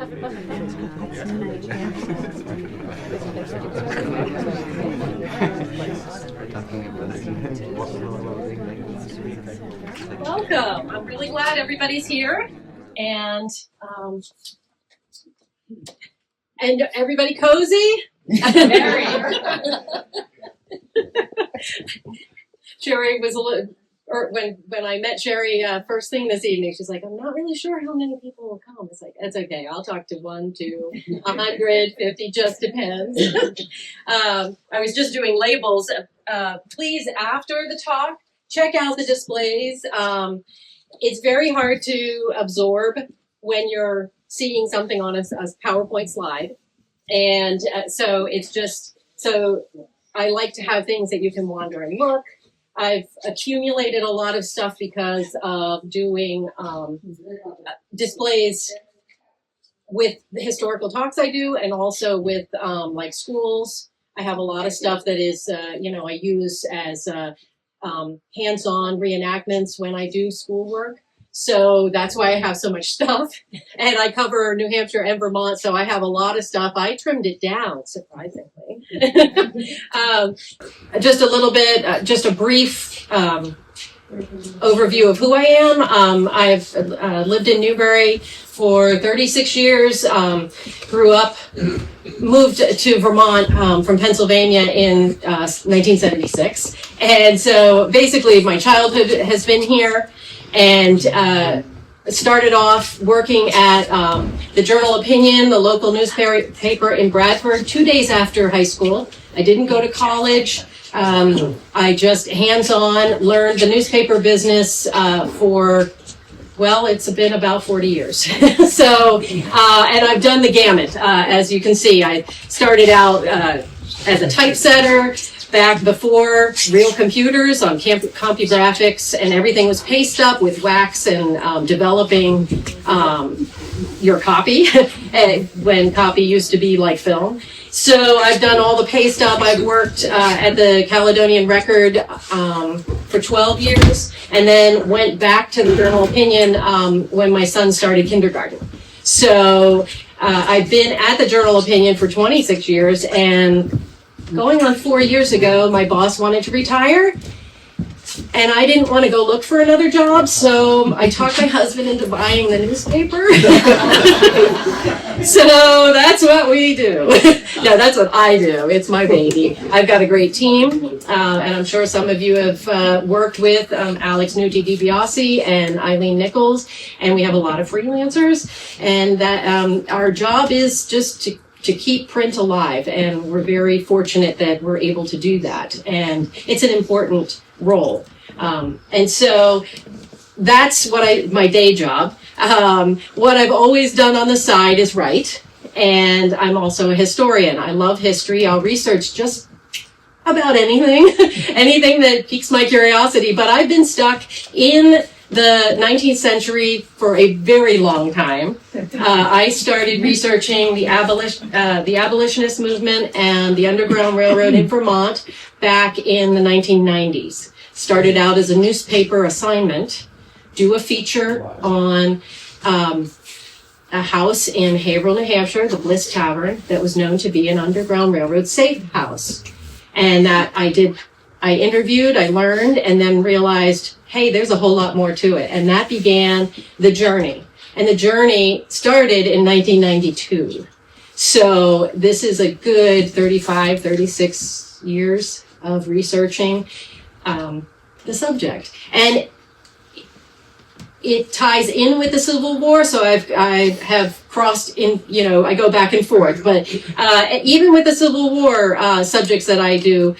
Welcome. I'm really glad everybody's here, and everybody cozy. Very. Sherry was a little, or when I met Sherry first thing this evening, she's like, I'm not really sure how many people will come. It's like, it's okay. I'll talk to 1, 2, 150, just depends. I was just doing labels. Please, after the talk, check out the displays. It's very hard to absorb when you're seeing something on a PowerPoint slide. And so it's just, so I like to have things that you can wander and look. I've accumulated a lot of stuff because of doing displays with the historical talks I do, and also with like schools. I have a lot of stuff that is, I use as hands-on reenactments when I do schoolwork. So that's why I have so much stuff. And I cover New Hampshire and Vermont, so I have a lot of stuff. I trimmed it down, surprisingly. Just a little bit, just a brief overview of who I am. I've lived in Newbury for 36 years, grew up, moved to Vermont from Pennsylvania in 1976. And so basically my childhood has been here, and started off working at the Journal Opinion, the local newspaper in Bradford, 2 days after high school. I didn't go to college. I just hands-on learned the newspaper business for, well, it's been about 40 years. So, and I've done the gamut. As you can see, I started out as a typesetter back before real computers on CompuGraphics, and everything was paste up with wax and developing your copy when copy used to be like film. So I've done all the paste up. I've worked at the Caledonian Record for 12 years, and then went back to the Journal Opinion when my son started kindergarten. So I've been at the Journal Opinion for 26 years, and going on 4 years ago, my boss wanted to retire, and I didn't want to go look for another job, so I talked my husband into buying the newspaper. So that's what we do. No, that's what I do. It's my baby. I've got a great team, and I'm sure some of you have worked with Alex Nucci DiBiase and Eileen Nichols, and we have a lot of freelancers, and that our job is just to keep print alive, and we're very fortunate that we're able to do that, and it's an important role. And so that's what my day job. What I've always done on the side is write, and I'm also a historian. I love history. I'll research just about anything, anything that piques my curiosity, but I've been stuck in the 19th century for a very long time. I started researching the abolitionist movement and the Underground Railroad in Vermont back in the 1990s. Started out as a newspaper assignment, do a feature on a house in Haverhill, New Hampshire, the Bliss Tavern, that was known to be an Underground Railroad safe house. And that I interviewed, I learned, and then realized, hey, there's a whole lot more to it. And that began the journey. And the journey started in 1992. So this is a good 35, 36 years of researching the subject. And it ties in with the Civil War, so I have crossed in, I go back and forth. But even with the Civil War subjects that I do,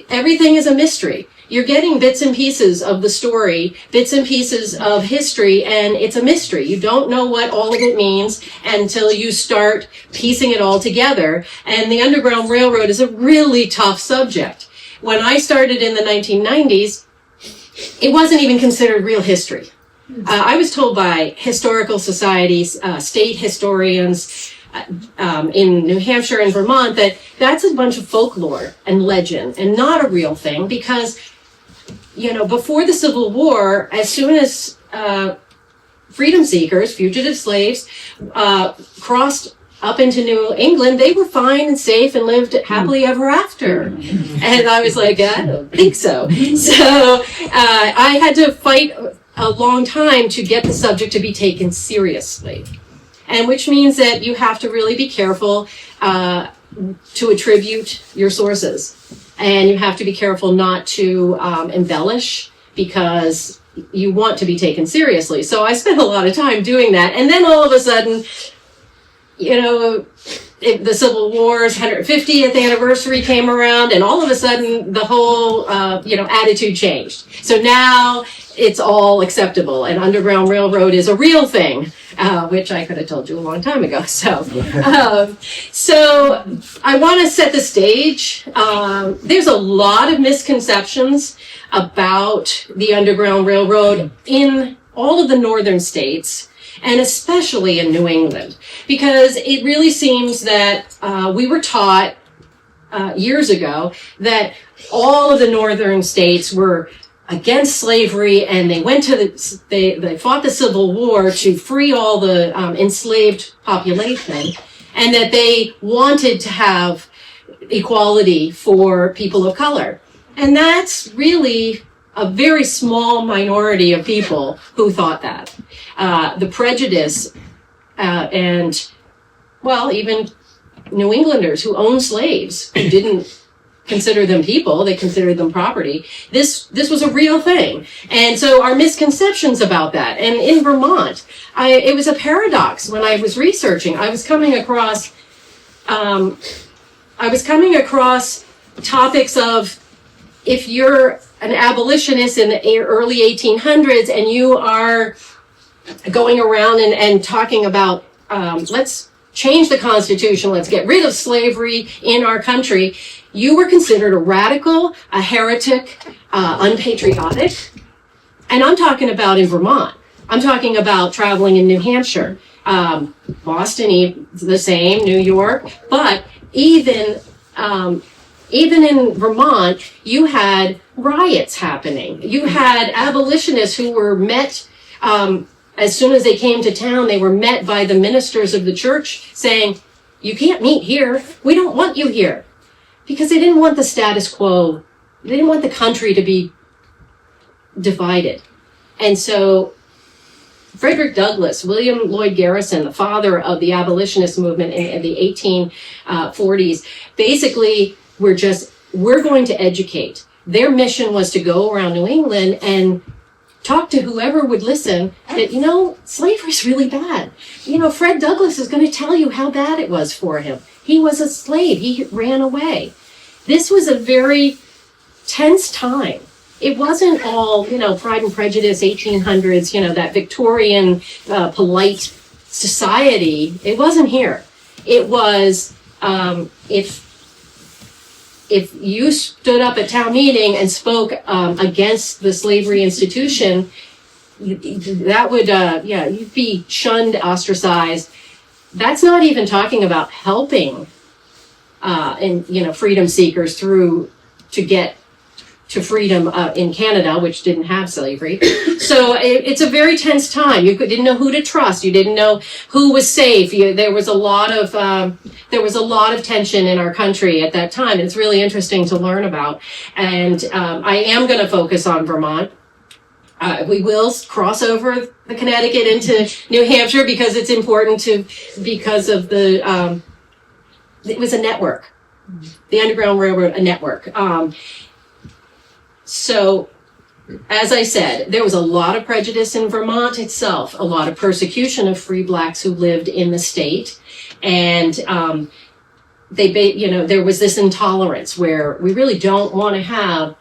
everything is a mystery. You're getting bits and pieces of the story, bits and pieces of history, and it's a mystery. You don't know what all of it means until you start piecing it all together. And the Underground Railroad is a really tough subject. When I started in the 1990s, it wasn't even considered real history. I was told by historical societies, state historians in New Hampshire and Vermont that that's a bunch of folklore and legend and not a real thing because, before the Civil War, as soon as freedom seekers, fugitive slaves, crossed up into New England, they were fine and safe and lived happily ever after. And I was like, I don't think so. So I had to fight a long time to get the subject to be taken seriously. And which means that you have to really be careful to attribute your sources. And you have to be careful not to embellish, because you want to be taken seriously. So I spent a lot of time doing that. And then all of a sudden, the Civil War's 150th anniversary came around, and all of a sudden the whole, attitude changed. So now it's all acceptable, and Underground Railroad is a real thing, which I could have told you a long time ago. So I want to set the stage. There's a lot of misconceptions about the Underground Railroad in all of the northern states, and especially in New England, because it really seems that we were taught years ago that all of the northern states were against slavery, and they went to they fought the Civil War to free all the enslaved population, and that they wanted to have equality for people of color. And that's really a very small minority of people who thought that. The prejudice and, well, even New Englanders who owned slaves, who didn't consider them people, they considered them property. This was a real thing. And so our misconceptions about that. And in Vermont, it was a paradox when I was researching. I was coming across topics of, if you're an abolitionist in the early 1800s and you are going around and talking about, let's change the Constitution, let's get rid of slavery in our country, you were considered a radical, a heretic, unpatriotic. And I'm talking about in Vermont. I'm talking about traveling in New Hampshire, Boston, the same, New York. But even in Vermont, you had riots happening. You had abolitionists who were met, as soon as they came to town, they were met by the ministers of the church saying, you can't meet here. We don't want you here. Because they didn't want the status quo. They didn't want the country to be divided. And so Frederick Douglass, William Lloyd Garrison, the father of the abolitionist movement in the 1840s, basically we're going to educate. Their mission was to go around New England and talk to whoever would listen that, slavery's really bad. Fred Douglass is going to tell you how bad it was for him. He was a slave. He ran away. This was a very tense time. It wasn't all, Pride and Prejudice, 1800s, that Victorian polite society. It wasn't here. It was, if you stood up at town meeting and spoke against the slavery institution, that would, you'd be shunned, ostracized. That's not even talking about helping, freedom seekers to get to freedom in Canada, which didn't have slavery. So it's a very tense time. You didn't know who to trust. You didn't know who was safe. There was a lot of tension in our country at that time. It's really interesting to learn about. And I am going to focus on Vermont. We will cross over the Connecticut into New Hampshire because it's important because of it was a network. The Underground Railroad, a network. So, as I said, there was a lot of prejudice in Vermont itself, a lot of persecution of free blacks who lived in the state. And there was this intolerance where we really don't want to have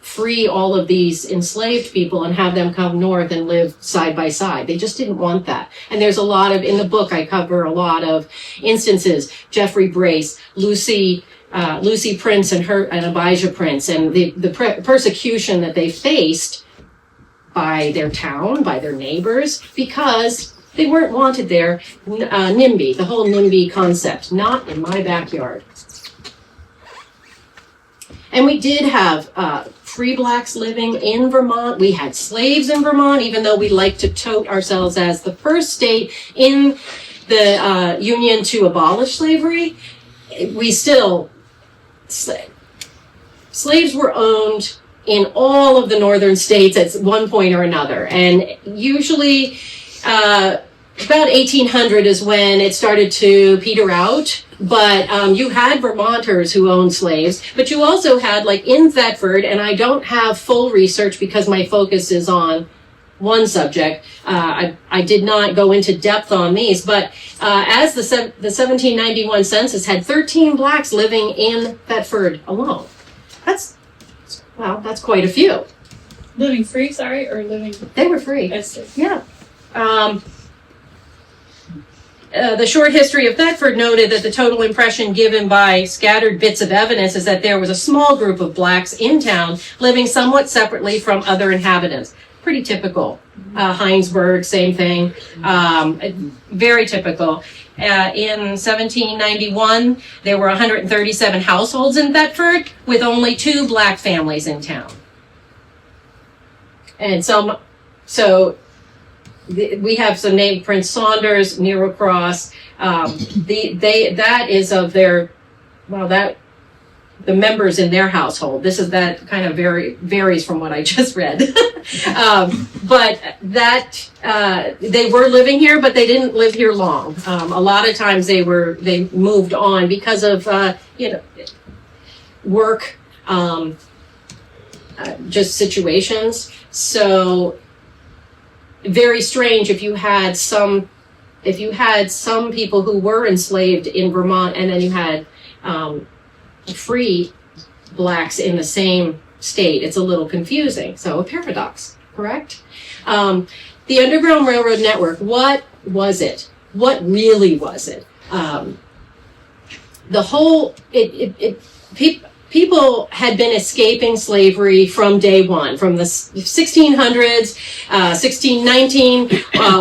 free all of these enslaved people and have them come north and live side by side. They just didn't want that. And there's a lot of, in the book, I cover a lot of instances. Jeffrey Brace, Lucy Prince and Abijah Prince, and the persecution that they faced by their town, by their neighbors, because they weren't wanted there. NIMBY, the whole NIMBY concept, not in my backyard. And we did have free blacks living in Vermont. We had slaves in Vermont, even though we like to tote ourselves as the first state in the Union to abolish slavery. We still, slaves were owned in all of the northern states at one point or another. And usually about 1800 is when it started to peter out. But you had Vermonters who owned slaves, but you also had, like in Thetford, and I don't have full research because my focus is on one subject. I did not go into depth on these, but as the 1791 census had 13 blacks living in Thetford alone. That's quite a few. Living free, sorry, or living? They were free. Yes. Yeah. The short history of Thetford noted that the total impression given by scattered bits of evidence is that there was a small group of blacks in town living somewhat separately from other inhabitants. Pretty typical. Heinsberg, same thing. Very typical. In 1791, there were 137 households in Thetford with only 2 black families in town. And we have some named Prince Saunders, Nero Cross. That is of their, the members in their household. That kind of varies from what I just read. But they were living here, but they didn't live here long. A lot of times they moved on because of, work, just situations. So very strange if you had some people who were enslaved in Vermont and then you had free blacks in the same state. It's a little confusing. So a paradox, correct? The Underground Railroad Network, what was it? What really was it? People had been escaping slavery from day one, from the 1600s, 1619,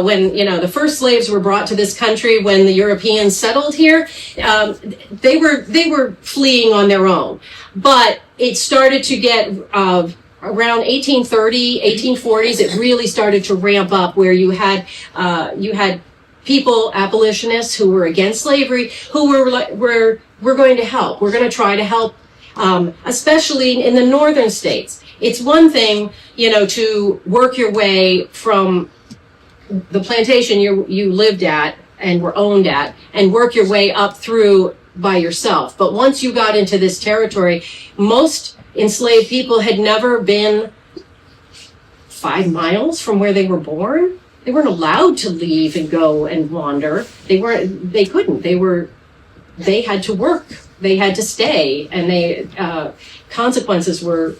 when, the first slaves were brought to this country, when the Europeans settled here. They were fleeing on their own. But it started to get, around 1830, 1840s, it really started to ramp up where you had people, abolitionists who were against slavery, who were going to help. We're going to try to help. Especially in the northern states. It's one thing, to work your way from the plantation you lived at and were owned at and work your way up through by yourself. But once you got into this territory, most enslaved people had never been 5 miles from where they were born. They weren't allowed to leave and go and wander. They couldn't. They had to work. They had to stay, and consequences were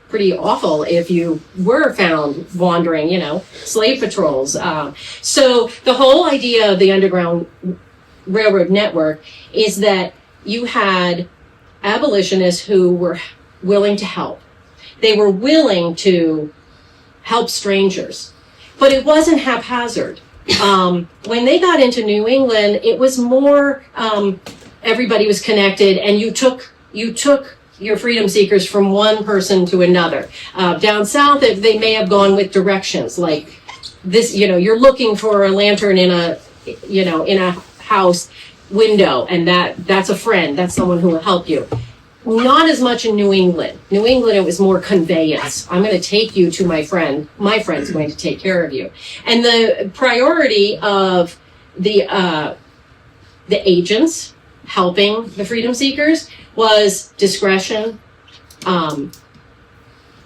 pretty awful if you were found wandering, slave patrols. So the whole idea of the Underground Railroad Network is that you had abolitionists who were willing to help. They were willing to help strangers, but it wasn't haphazard. When they got into New England, it was more, everybody was connected, and you took your freedom seekers from one person to another. Down south, they may have gone with directions like this. You're looking for a lantern in a house window, and that's a friend. That's someone who will help you. Not as much in New England. New England, it was more conveyance. I'm going to take you to my friend. My friend's going to take care of you. And the priority of the agents helping the freedom seekers was discretion,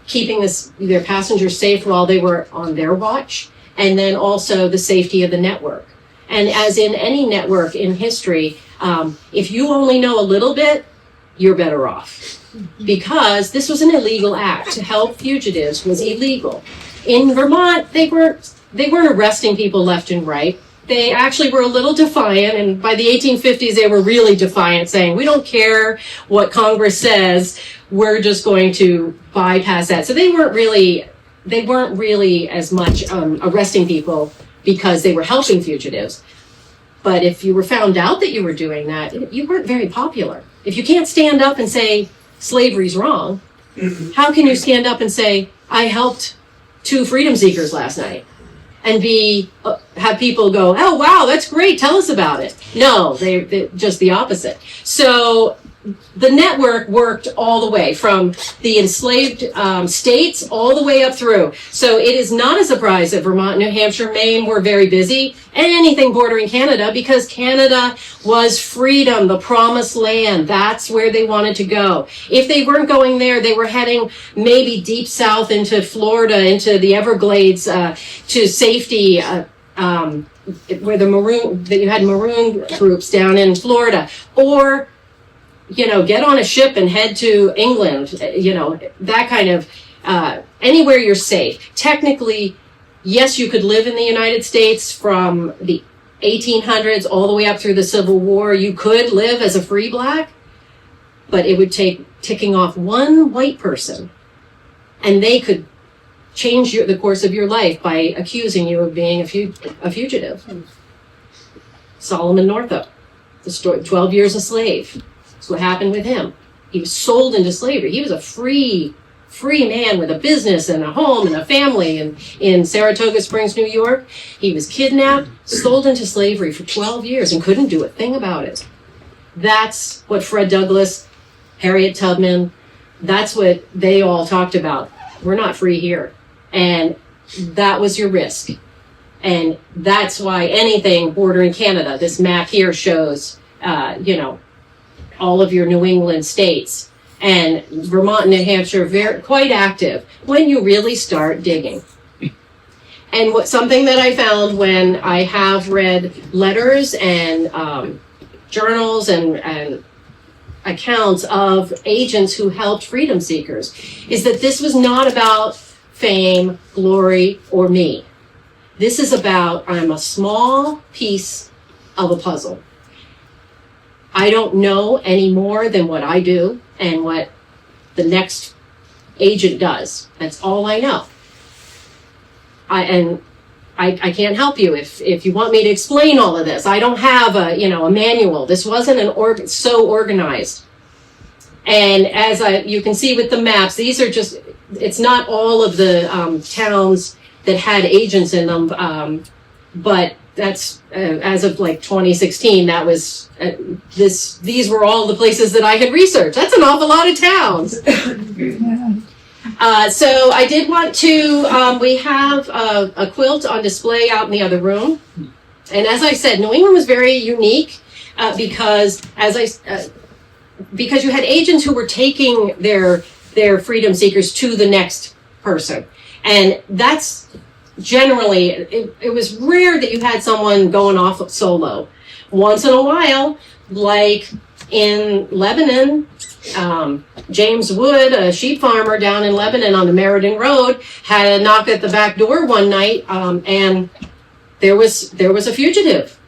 keeping their passengers safe while they were on their watch, and then also the safety of the network. And as in any network in history, if you only know a little bit, you're better off. Because this was an illegal act. To help fugitives was illegal. In Vermont, they weren't arresting people left and right. They actually were a little defiant, and by the 1850s, they were really defiant, saying, we don't care what Congress says, we're just going to bypass that. So they weren't really as much arresting people because they were helping fugitives. But if you were found out that you were doing that, you weren't very popular. If you can't stand up and say slavery's wrong, How can you stand up and say, I helped 2 freedom seekers last night? And have people go, oh, wow, that's great. Tell us about it. No, they just the opposite. So the network worked all the way from the enslaved states all the way up through. So it is not a surprise that Vermont, New Hampshire, Maine were very busy, and anything bordering Canada, because Canada was freedom, the promised land. That's where they wanted to go. If they weren't going there, they were heading maybe deep south into Florida, into the Everglades, to safety, where you had maroon groups down in Florida, or get on a ship and head to England, that kind of, anywhere you're safe. Technically, yes, you could live in the United States from the 1800s all the way up through the Civil War. You could live as a free black, but it would take ticking off one white person, and they could change the course of your life by accusing you of being a fugitive. Solomon Northup, the story, 12 years a slave. That's what happened with him. He was sold into slavery. He was a free man with a business and a home and a family in Saratoga Springs, New York. He was kidnapped, sold into slavery for 12 years and couldn't do a thing about it. That's what Fred Douglass, Harriet Tubman, that's what they all talked about. We're not free here. And that was your risk. And that's why anything bordering Canada, this map here shows, all of your New England states, and Vermont and New Hampshire quite active when you really start digging. And something that I found when I have read letters and journals and accounts of agents who helped freedom seekers is that this was not about fame, glory, or me. This is about, I'm a small piece of a puzzle. I don't know any more than what I do and what the next agent does. That's all I know. I can't help you if you want me to explain all of this. I don't have a manual. This wasn't so organized. And as you can see with the maps, these are just, it's not all of the towns that had agents in them, but that's as of 2016. That was these were all the places that I had researched. That's an awful lot of towns. So I did want to. We have a quilt on display out in the other room, and as I said, New England was very unique because because you had agents who were taking their freedom seekers to the next person, and that's. Generally, it was rare that you had someone going off solo. Once in a while, like in Lebanon, James Wood, a sheep farmer down in Lebanon on the Meriden Road, had a knock at the back door one night, and there was a fugitive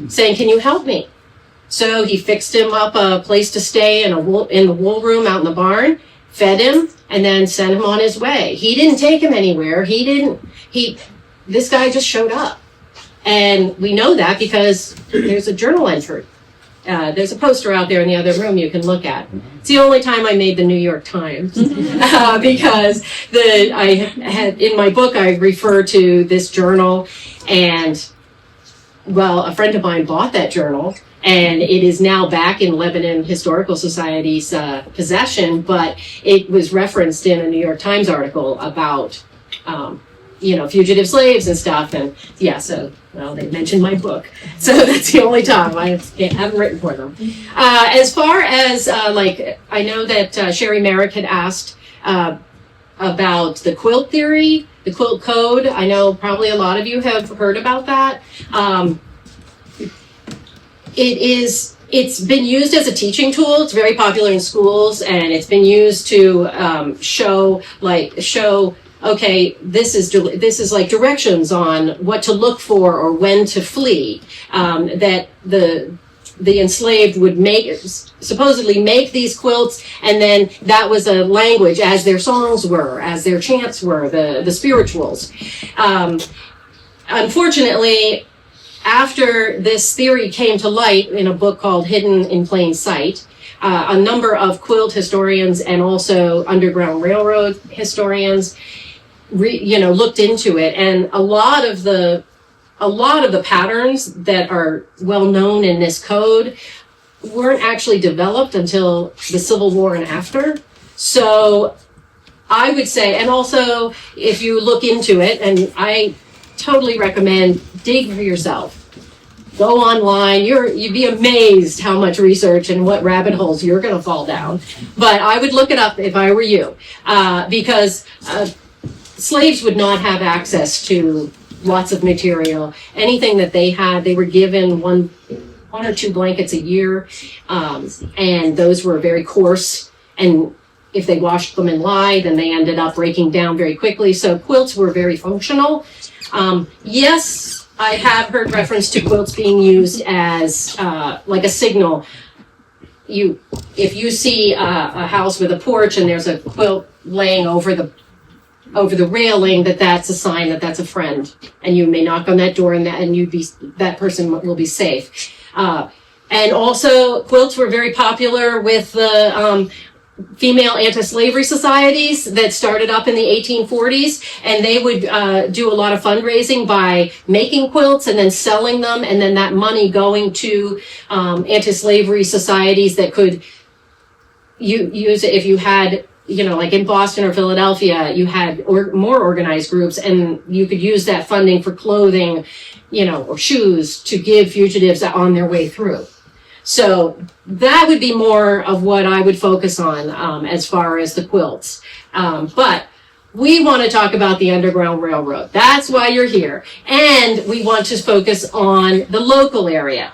saying, "Can you help me?" So he fixed him up a place to stay in the wool room out in the barn, fed him, and then sent him on his way. He didn't take him anywhere. This guy just showed up. And we know that because there's a journal entry. There's a poster out there in the other room you can look at. It's the only time I made the New York Times because I had in my book I refer to this journal, and a friend of mine bought that journal, and it is now back in Lebanon Historical Society's possession, but it was referenced in a New York Times article about fugitive slaves and stuff, and they mentioned my book, so that's the only time I haven't written for them. As far as I know that Sherry Merrick had asked about the quilt theory, the quilt code. I know probably a lot of you have heard about that. It's been used as a teaching tool. It's very popular in schools, and it's been used to show okay, this is like directions on what to look for or when to flee. That the enslaved would supposedly make these quilts, and then that was a language as their songs were, as their chants were, the spirituals. Unfortunately, after this theory came to light in a book called Hidden in Plain Sight, a number of quilt historians and also Underground Railroad historians, looked into it, and a lot of the patterns that are well known in this code weren't actually developed until the Civil War and after. So I would say, and also if you look into it, and I totally recommend dig for yourself. Go online. You'd be amazed how much research and what rabbit holes you're going to fall down. But I would look it up if I were you, because slaves would not have access to lots of material. Anything that they had, they were given one or two blankets a year, and those were very coarse. And if they washed them in lye, then they ended up breaking down very quickly. So quilts were very functional. Yes, I have heard reference to quilts being used as like a signal. If you see a house with a porch and there's a quilt laying over the railing, that's a sign that that's a friend, and you may knock on that door and that person will be safe. And also quilts were very popular with the female anti-slavery societies that started up in the 1840s, and they would do a lot of fundraising by making quilts and then selling them, and then that money going to anti-slavery societies that could use it. If you had, like in Boston or Philadelphia, you had more organized groups, and you could use that funding for clothing, or shoes to give fugitives on their way through. So that would be more of what I would focus on as far as the quilts. But we want to talk about the Underground Railroad. That's why you're here. And we want to focus on the local area.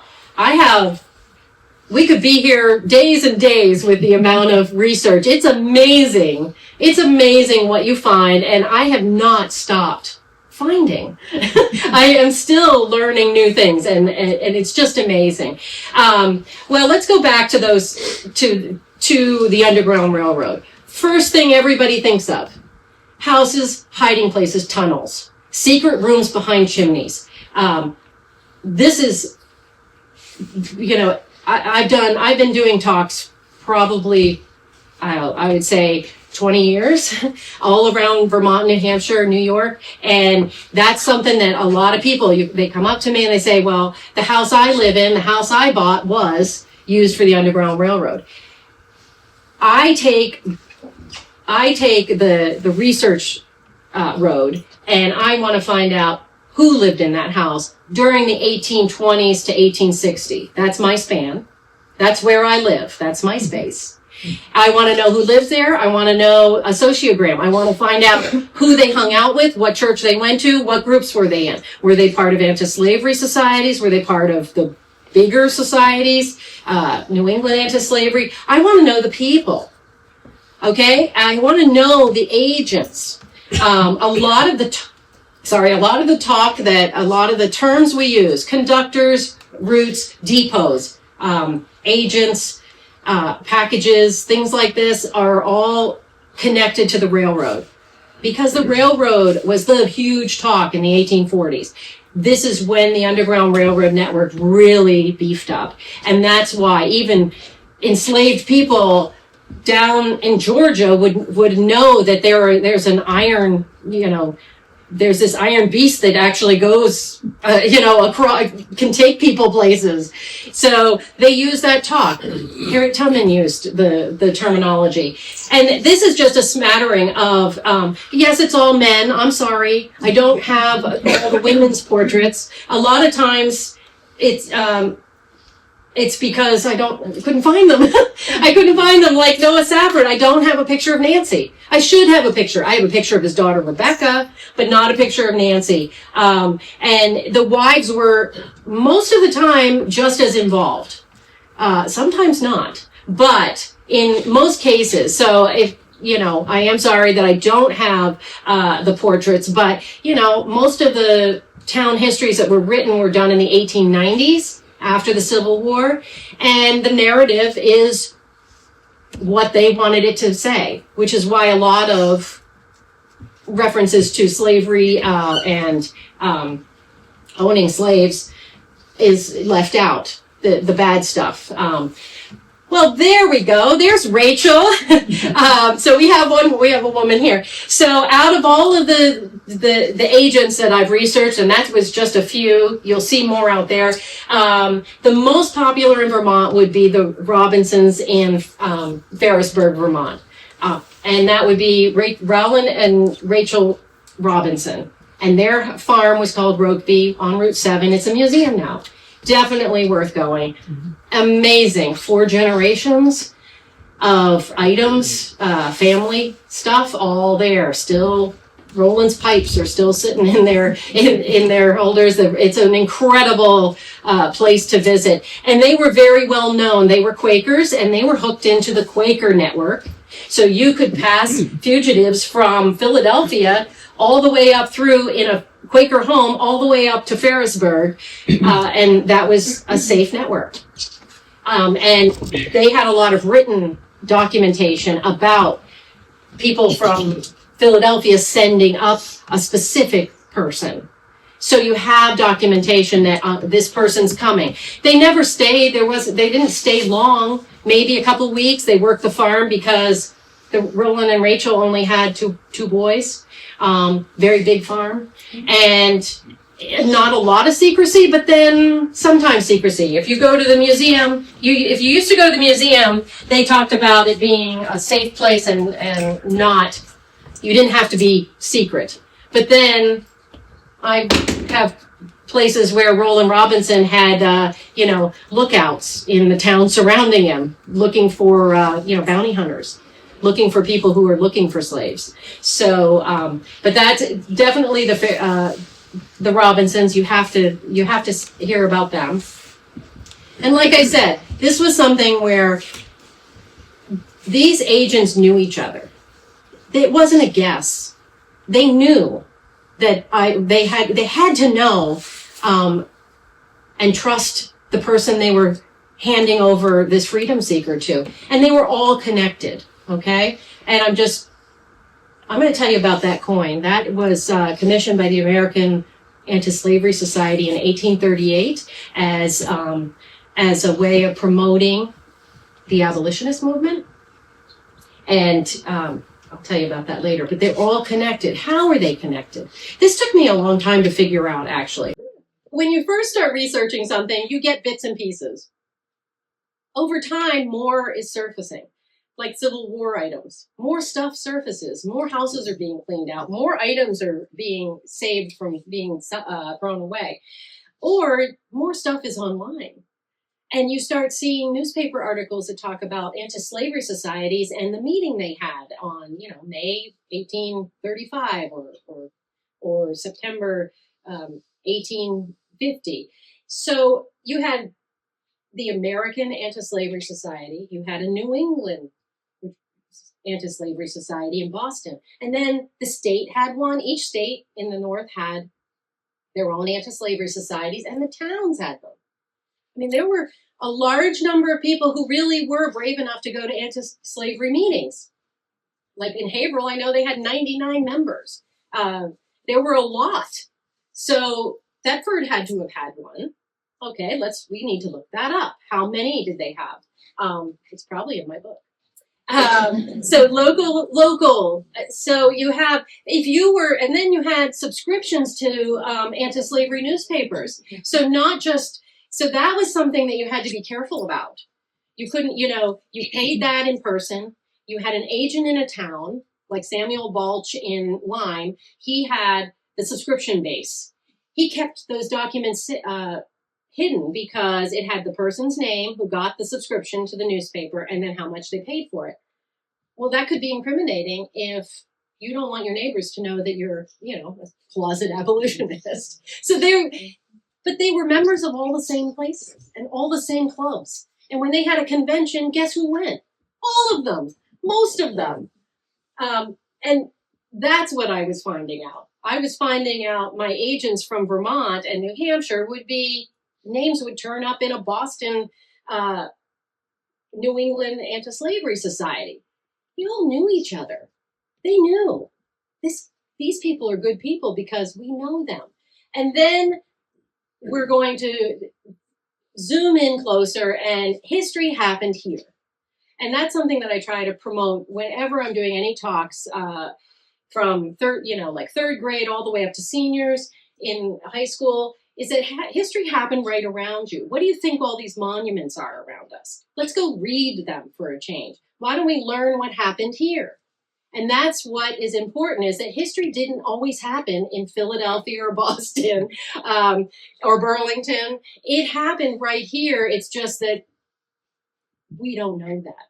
We could be here days and days with the amount of research. It's amazing. It's amazing what you find. And I have not stopped finding. I am still learning new things, and it's just amazing. Well, let's go back to to the Underground Railroad. First thing everybody thinks of: houses, hiding places, tunnels, secret rooms behind chimneys. This is, I've been doing talks probably, I would say 20 years, all around Vermont, New Hampshire, New York. And that's something that a lot of people, they come up to me and they say, well, the house I live in, the house I bought was used for the Underground Railroad. I take the research road, and I want to find out who lived in that house during the 1820s to 1860. That's my span. That's where I live. That's my space. I want to know who lives there. I want to know a sociogram. I want to find out who they hung out with, what church they went to, what groups were they in. Were they part of anti-slavery societies? Were they part of the bigger societies? New England anti-slavery? I want to know the people. Okay? I want to know the agents. A lot of the terms we use: conductors, routes, depots, agents, packages, things like this are all connected to the railroad, because the railroad was the huge talk in the 1840s. This is when the Underground Railroad network really beefed up. And that's why even enslaved people down in Georgia would know that there's an iron, there's this iron beast that actually goes, across, can take people places. So they use that talk. Harriet Tubman used the terminology. And this is just a smattering of, yes, it's all men. I'm sorry. I don't have all the women's portraits. A lot of times it's because I couldn't find them. I couldn't find them, like Noah Safford. I don't have a picture of Nancy. I should have a picture. I have a picture of his daughter, Rebecca, but not a picture of Nancy. And the wives were, most of the time, just as involved. Sometimes not, but in most cases. So if, I am sorry that I don't have the portraits, but, most of the town histories that were written were done in the 1890s. After the Civil War, and the narrative is what they wanted it to say, which is why a lot of references to slavery and owning slaves is left out, the bad stuff. Well, there we go. There's Rachel. So we have a woman here. So out of all of the agents that I've researched, and that was just a few, you'll see more out there. The most popular in Vermont would be the Robinsons in Ferrisburg, Vermont. And that would be Roland and Rachel Robinson. And their farm was called Rokeby on Route 7. It's a museum now. Definitely worth going. Mm-hmm. Amazing. 4 generations of items, family stuff, all there. Still, Roland's pipes are still sitting in their holders. It's an incredible place to visit. And they were very well known. They were Quakers, and they were hooked into the Quaker network. So you could pass fugitives from Philadelphia all the way up through in a Quaker home, all the way up to Ferrisburg, and that was a safe network. And they had a lot of written documentation about people from Philadelphia sending up a specific person. So you have documentation that this person's coming. They never stayed. They didn't stay long. Maybe a couple weeks. They worked the farm because Roland and Rachel only had two boys. Very big farm, and not a lot of secrecy, but then sometimes secrecy. If you go to the museum, if you used to go to the museum, they talked about it being a safe place and not, you didn't have to be secret. But then I have places where Roland Robinson had, lookouts in the town surrounding him, looking for, bounty hunters, looking for people who are looking for slaves. So, but that's definitely the Robinsons. You have to hear about them. And like I said, this was something where these agents knew each other. It wasn't a guess. They knew that they had to know and trust the person they were handing over this freedom seeker to, and they were all connected. Okay, and I'm going to tell you about that coin. That was commissioned by the American Anti-Slavery Society in 1838 as a way of promoting the abolitionist movement. And I'll tell you about that later. But they're all connected. How are they connected? This took me a long time to figure out, actually. When you first start researching something, you get bits and pieces. Over time, more is surfacing. Like Civil War items. More stuff surfaces. More houses are being cleaned out. More items are being saved from being thrown away. Or more stuff is online. And you start seeing newspaper articles that talk about anti-slavery societies and the meeting they had on, May 1835 or September 1850. So you had the American Anti-Slavery Society. You had a New England Anti-Slavery Society in Boston. And then the state had one. Each state in the North had their own anti-slavery societies, and the towns had them. I mean, there were a large number of people who really were brave enough to go to anti-slavery meetings. Like in Haverhill, I know they had 99 members. There were a lot. So Thetford had to have had one. Okay, we need to look that up. How many did they have? It's probably in my book. So local. So you have, and then you had subscriptions to anti-slavery newspapers. So that was something that you had to be careful about. You couldn't, you paid that in person. You had an agent in a town, like Samuel Balch in Lyme. He had the subscription base. He kept those documents hidden because it had the person's name who got the subscription to the newspaper and then how much they paid for it. Well, that could be incriminating if you don't want your neighbors to know that you're, a closet abolitionist. But they were members of all the same places and all the same clubs. And when they had a convention, guess who went? All of them, most of them. And that's what I was finding out. I was finding out my agents from Vermont and New Hampshire names would turn up in a Boston, New England Anti-Slavery Society. We all knew each other. They knew these people are good people because we know them. And then we're going to zoom in closer, and history happened here. And that's something that I try to promote whenever I'm doing any talks, from third grade all the way up to seniors in high school, is that history happened right around you. What do you think all these monuments are around us? Let's go read them for a change. Why don't we learn what happened here? And that's what is important, is that history didn't always happen in Philadelphia or Boston or Burlington. It happened right here. It's just that we don't know that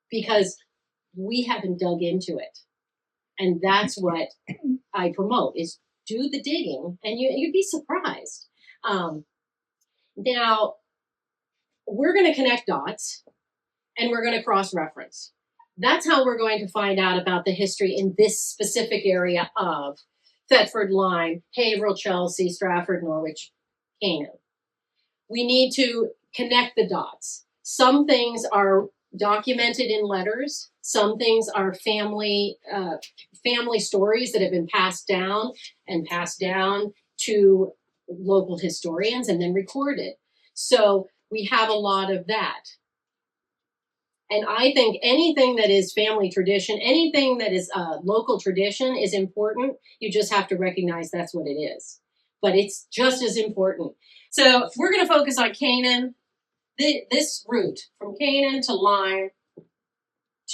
because we haven't dug into it. And that's what I promote, is do the digging, and you'd be surprised. Now, we're going to connect dots, and we're going to cross-reference. That's how we're going to find out about the history in this specific area of Thetford, Lyme, Haverhill, Chelsea, Stratford, Norwich, Canaan. We need to connect the dots. Some things are documented in letters. Some things are family stories that have been passed down to local historians and then recorded. So we have a lot of that. And I think anything that is family tradition, anything that is local tradition is important. You just have to recognize that's what it is. But it's just as important. So we're going to focus on Canaan. This route from Canaan to Lyme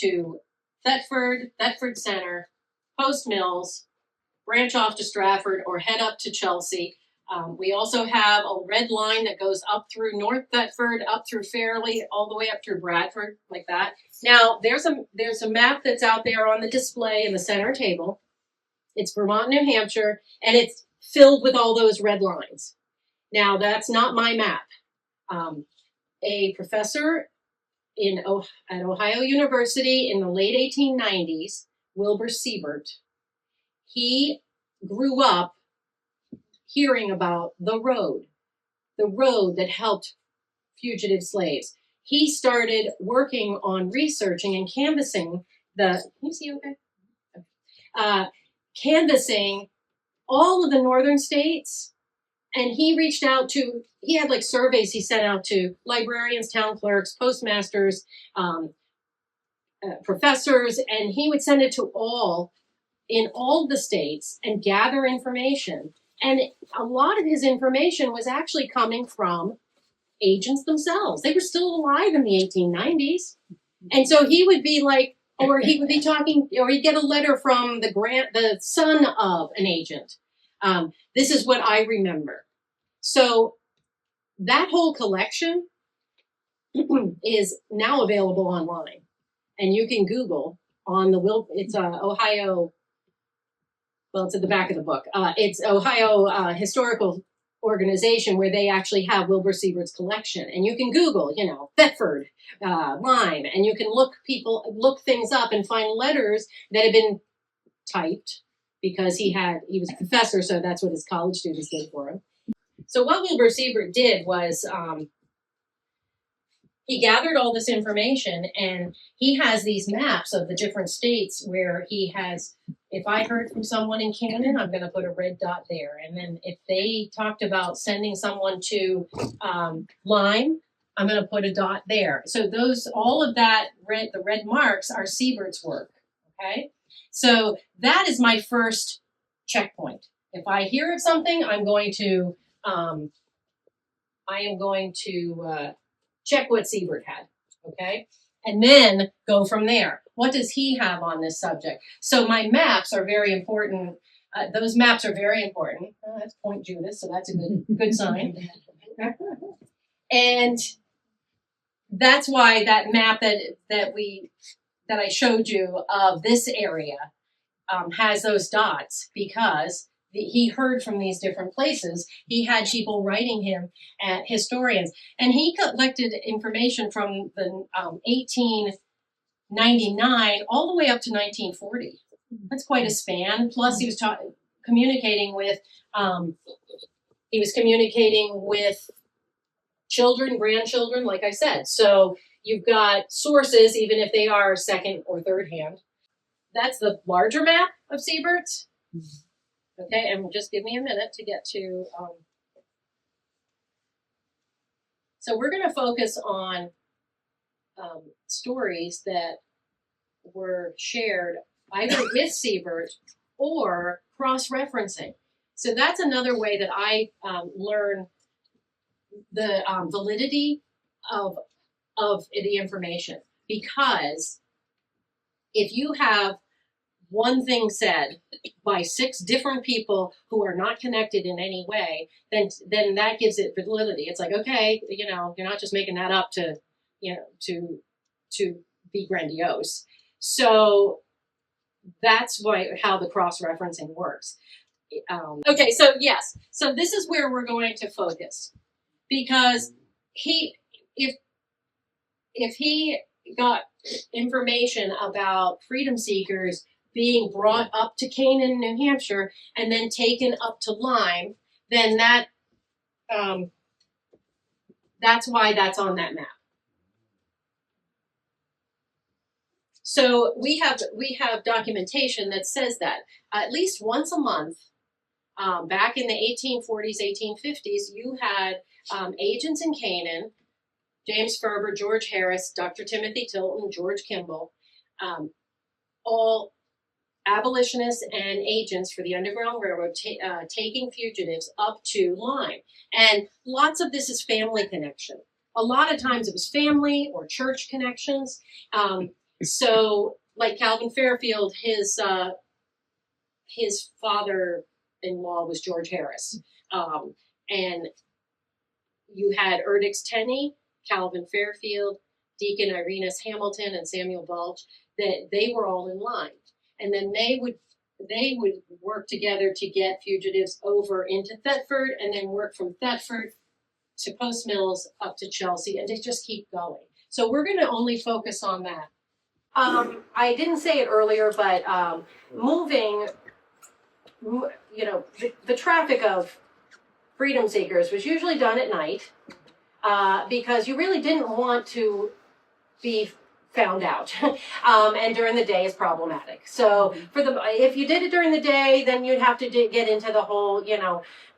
to Thetford, Thetford Center, Post Mills, branch off to Stratford, or head up to Chelsea. We also have a red line that goes up through North Thetford, up through Fairleigh, all the way up through Bradford, like that. Now, there's a map that's out there on the display in the center table. It's Vermont, New Hampshire, and it's filled with all those red lines. Now, that's not my map. A professor at Ohio University in the late 1890s, Wilbur Siebert, he grew up hearing about the road that helped fugitive slaves. He started working on researching and canvassing canvassing all of the northern states. And he had like surveys he sent out to librarians, town clerks, postmasters, professors, and he would send it to all the states and gather information. And a lot of his information was actually coming from agents themselves. They were still alive in the 1890s. And so he would be like, or he would be talking, or he'd get a letter from the son of an agent. This is what I remember. So that whole collection is now available online. And you can Google on it's Ohio, well, it's at the back of the book. It's Ohio Historical Organization, where they actually have Wilbur Siebert's collection. And you can Google, Thetford, Lyme, and you can look things up and find letters that have been typed because he was a professor, so that's what his college students did for him. So what Wilbur Siebert did was he gathered all this information, and he has these maps of the different states where he has, if I heard from someone in Canaan, I'm going to put a red dot there. And then if they talked about sending someone to Lyme, I'm going to put a dot there. So all of that the red marks are Siebert's work. Okay. So that is my first checkpoint. If I hear of something, I am going to check what Siebert had, okay? And then go from there. What does he have on this subject? So my maps are very important. Those maps are very important. Oh, that's Point Judas, so that's a good sign. And that's why that map that I showed you of this area has those dots, because he heard from these different places. He had people writing him, historians, and he collected information from the 1899 all the way up to 1940. That's quite a span. Plus, he was communicating with children, grandchildren, like I said. So you've got sources, even if they are second or third hand. That's the larger map of Siebert's. Okay, and just give me a minute to get to, so we're going to focus on stories that were shared either with Siebert or cross-referencing. So that's another way that I learn the validity of the information, because if you have one thing said by 6 different people who are not connected in any way, then that gives it validity. It's like, okay, you're not just making that up to be grandiose. So that's how the cross-referencing works. Okay, so yes, so this is where we're going to focus, because if he got information about freedom seekers being brought up to Canaan, New Hampshire, and then taken up to Lyme, then that's why that's on that map. So we have documentation that says that at least once a month, back in the 1840s, 1850s, you had agents in Canaan, James Ferber, George Harris, Dr. Timothy Tilton, George Kimball, all abolitionists and agents for the Underground Railroad taking fugitives up to Lyme. And lots of this is family connection. A lot of times it was family or church connections. So like Calvin Fairfield, his father-in-law was George Harris. And you had Erdix Tenney, Calvin Fairfield, Deacon Irenaeus Hamilton, and Samuel Balch, that they were all in line. And then they would work together to get fugitives over into Thetford, and then work from Thetford to Post Mills up to Chelsea, and they just keep going. So we're going to only focus on that. I didn't say it earlier, but moving, the traffic of freedom seekers was usually done at night, because you really didn't want to be found out, and during the day is problematic. So if you did it during the day, then you'd have to get into the whole,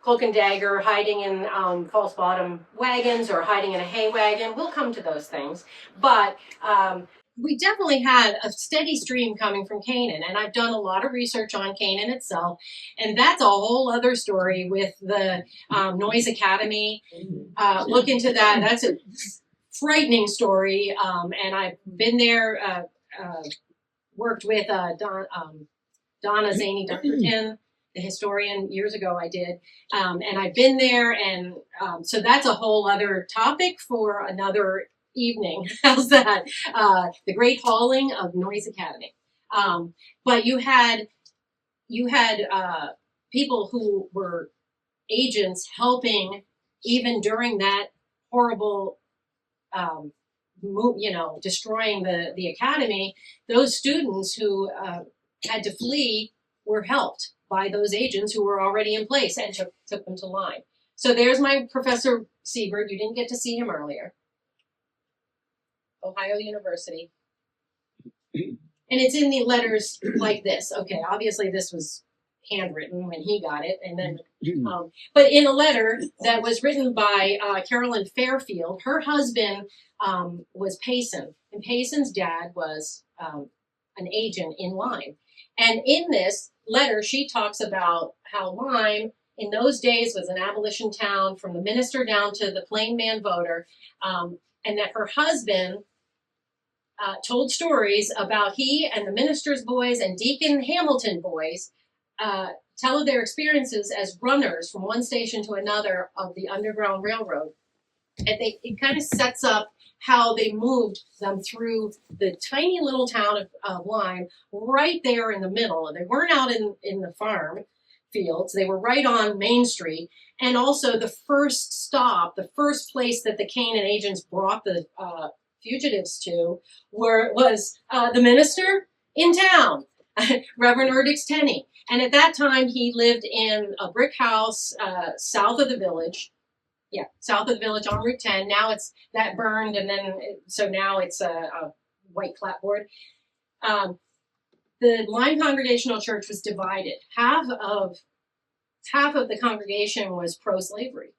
cloak and dagger, hiding in false bottom wagons or hiding in a hay wagon. We'll come to those things, but we definitely had a steady stream coming from Canaan, and I've done a lot of research on Canaan itself, and that's a whole other story with the Noise Academy. Look into that. That's a frightening story, and I've been there, worked with Donna Zaney Dunkerton, the historian, years ago I did, and I've been there, and so that's a whole other topic for another evening. How's that? The Great Hauling of Noise Academy. But you had people who were agents helping even during that horrible destroying the academy. Those students who had to flee were helped by those agents who were already in place and took them to Lyme. So there's my Professor Siebert. You didn't get to see him earlier. Ohio University. And it's in the letters like this. Okay, obviously this was handwritten when he got it, and then but in a letter that was written by Carolyn Fairfield, her husband was Payson, and Payson's dad was an agent in Lyme. And in this letter, she talks about how Lyme in those days was an abolition town, from the minister down to the plain man voter, and that her husband told stories about he and the minister's boys and Deacon Hamilton boys tell of their experiences as runners from one station to another of the Underground Railroad. And it kind of sets up how they moved them through the tiny little town of Lyme, right there in the middle. They weren't out in the farm fields. They were right on Main Street. And also the first stop, the first place that the Canaan agents brought the fugitives to was the minister in town, Reverend Erdix Tenney. And at that time, he lived in a brick house south of the village. Yeah, south of the village on Route 10. Now that burned, and then so now it's a white clapboard. The Lyme Congregational Church was divided. Half of the congregation was pro-slavery,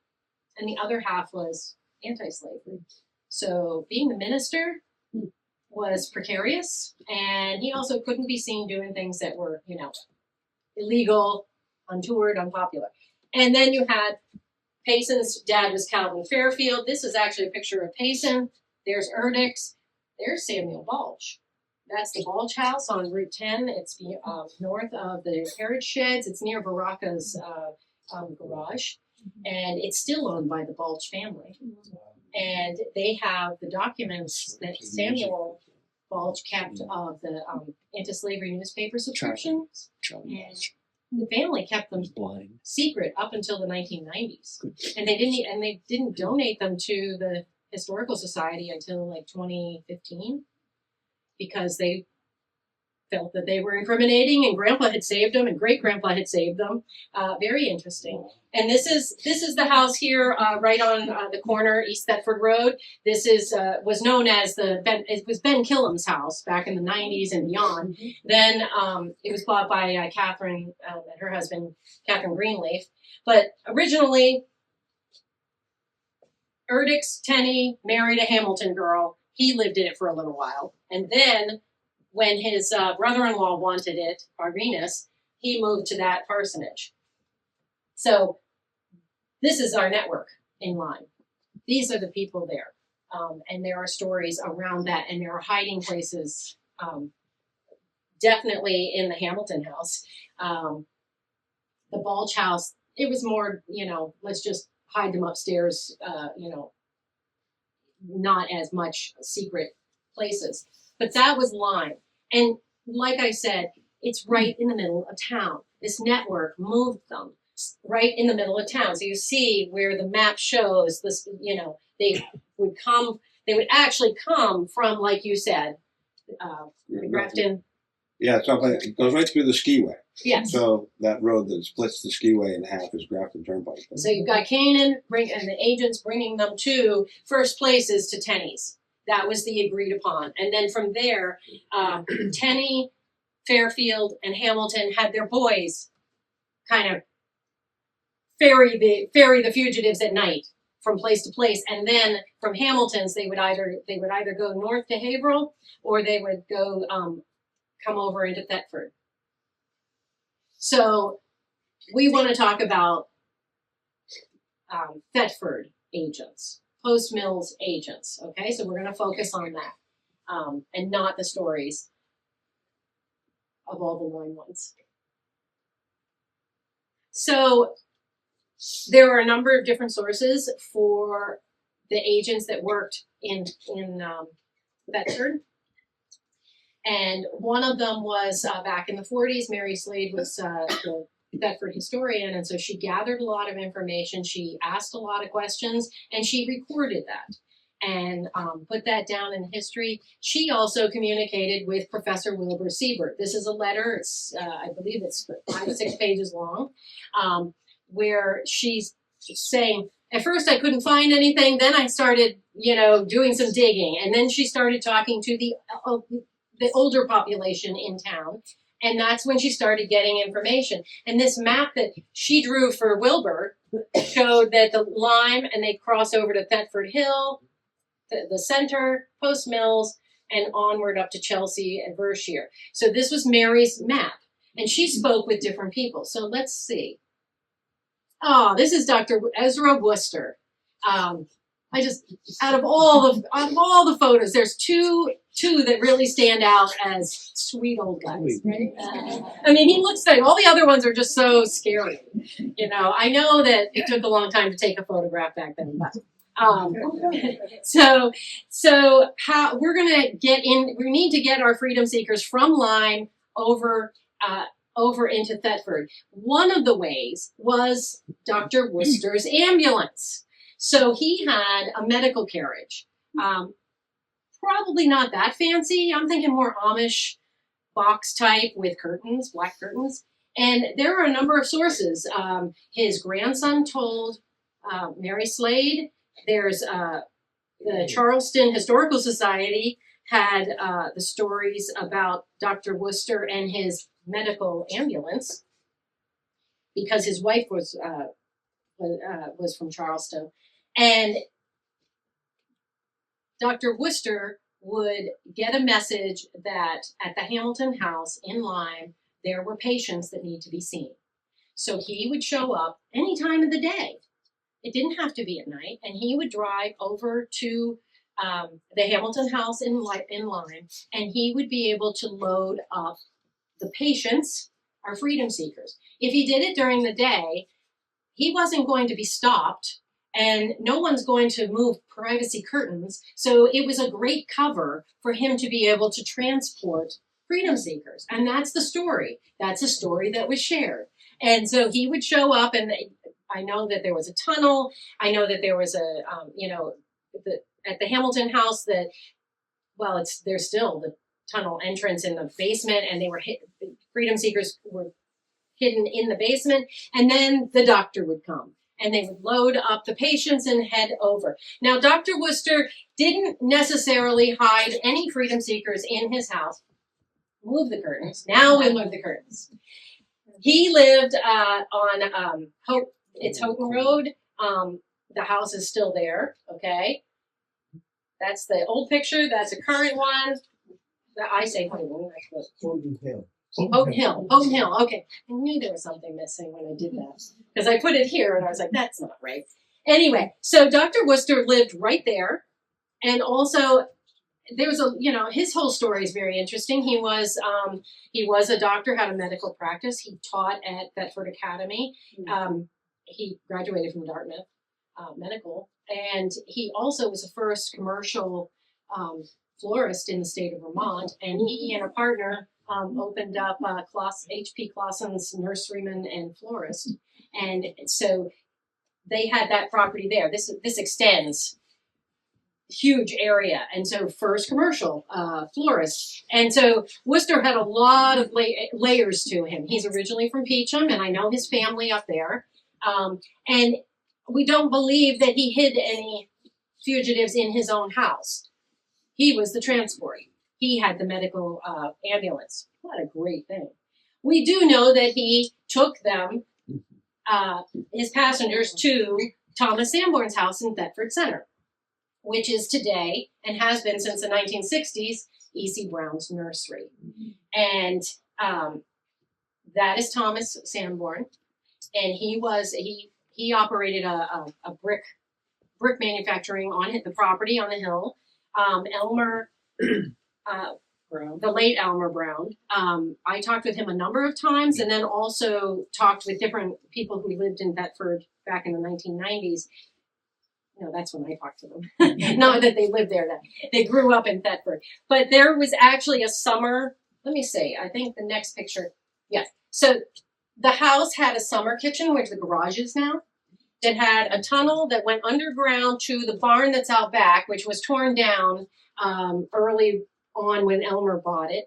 and the other half was anti-slavery. So being the minister was precarious, and he also couldn't be seen doing things that were, illegal, untoward, unpopular. And then you had Payson's dad was Calvin Fairfield. This is actually a picture of Payson. There's Erdix. There's Samuel Balch. That's the Balch House on Route 10. It's north of the carriage sheds. It's near Baraka's garage. And it's still owned by the Balch family. And they have the documents that Samuel Balch kept of the anti-slavery newspaper subscriptions. And the family kept them secret up until the 1990s. And they didn't donate them to the Historical Society until like 2015 because they felt that they were incriminating, and Grandpa had saved them, and Great Grandpa had saved them. Very interesting. And this is the house here, right on the corner, East Thetford Road. This is was known as it was Ben Killam's house back in the 90s and beyond. Then it was bought by Catherine and her husband, Catherine Greenleaf. But originally, Erdix Tenney married a Hamilton girl. He lived in it for a little while, and then when his brother-in-law wanted it, Arvinus, he moved to that parsonage. So this is our network in line. These are the people there. And there are stories around that, and there are hiding places, definitely in the Hamilton house. The Balch house, it was more, let's just hide them upstairs, not as much secret places. But that was Lyme. And like I said, it's right in the middle of town. This network moved them right in the middle of town. So you see where the map shows this, they would actually come from, like you said, Grafton. Yeah, so it goes right through the skiway. Yes. So that road that splits the skiway in half is Grafton Turnpike. So you've got Canaan and the agents bringing them to first places to Tenney's. That was the agreed upon. And then from there, Tenney, Fairfield, and Hamilton had their boys kind of ferry the fugitives at night from place to place. And then from Hamilton's, they would either go north to Haverhill, or they would go come over into Thetford. So we want to talk about Thetford agents. Post Mills agents, okay? So we're going to focus on that and not the stories of all the Lyme ones. So there are a number of different sources for the agents that worked in Thetford. And one of them was back in the 40s, Mary Slade was the Thetford historian, and so she gathered a lot of information, she asked a lot of questions, and she recorded that and put that down in history. She also communicated with Professor Wilbur Siebert. This is a letter, it's I believe it's 5 or 6 pages long, where she's saying, at first I couldn't find anything, then I started, doing some digging, and then she started talking to the older population in town. And that's when she started getting information. And this map that she drew for Wilbur showed that the Lyme, and they cross over to Thetford Hill, the center, Post Mills, and onward up to Chelsea and Berkshire. So this was Mary's map. And she spoke with different people. So let's see. Oh, this is Dr. Ezra Worcester. Out of all the photos, there's two that really stand out as sweet old guys, right? I mean, he looks like all the other ones are just so scary. I know that it took a long time to take a photograph back then, but so how we're gonna get in? We need to get our freedom seekers from Lyme over into Thetford. One of the ways was Dr. Worcester's ambulance. So he had a medical carriage. Probably not that fancy. I'm thinking more Amish box type with curtains, black curtains. And there are a number of sources. His grandson told Mary Slade. There's the Charleston Historical Society had the stories about Dr. Worcester and his medical ambulance because his wife was from Charleston. And Dr. Worcester would get a message that at the Hamilton House in Lyme, there were patients that need to be seen. So he would show up any time of the day. It didn't have to be at night. And he would drive over to the Hamilton House in Lyme, and he would be able to load up the patients, our freedom seekers. If he did it during the day, he wasn't going to be stopped, and no one's going to move privacy curtains. So it was a great cover for him to be able to transport freedom seekers. And that's the story. That's a story that was shared. And so he would show up, and I know that there was a tunnel. I know that there was at the Hamilton House that, well, there's still the tunnel entrance in the basement, and freedom seekers were hidden in the basement. And then the doctor would come, and they would load up the patients and head over. Now, Dr. Worcester didn't necessarily hide any freedom seekers in his house. Move the curtains. Now we'll move the curtains. He lived on Houghton Road. The house is still there, okay? That's the old picture. That's a current one. I say Houghton. Houghton Hill. Houghton Hill. Okay. I knew there was something missing when I did that, because I put it here and I was like, that's not right. Anyway, so Dr. Worcester lived right there. And also there was his whole story is very interesting. He was a doctor, had a medical practice. He taught at Thetford Academy. He graduated from Dartmouth Medical. And he also was the first commercial florist in the state of Vermont. And he and a partner opened up H.P. Clausen's Nurseryman and Florist. And so they had that property there. This extends huge area. And so first commercial florist. And so Worcester had a lot of layers to him. He's originally from Peacham, and I know his family up there. And we don't believe that he hid any fugitives in his own house. He was the transport. He had the medical ambulance. What a great thing. We do know that he took them, his passengers, to Thomas Sanborn's house in Thetford Center, which is today, and has been since the 1960s, E.C. Brown's nursery. And that is Thomas Sanborn. And he operated a brick manufacturing on the property on the hill. Elmer, the late Elmer Brown. I talked with him a number of times, and then also talked with different people who lived in Thetford back in the 1990s. No, that's when I talked to them. Not that they lived there, that they grew up in Thetford. But there was actually a summer, let me see, I think the next picture, yes. So the house had a summer kitchen, where the garage is now, that had a tunnel that went underground to the barn that's out back, which was torn down early on when Elmer bought it.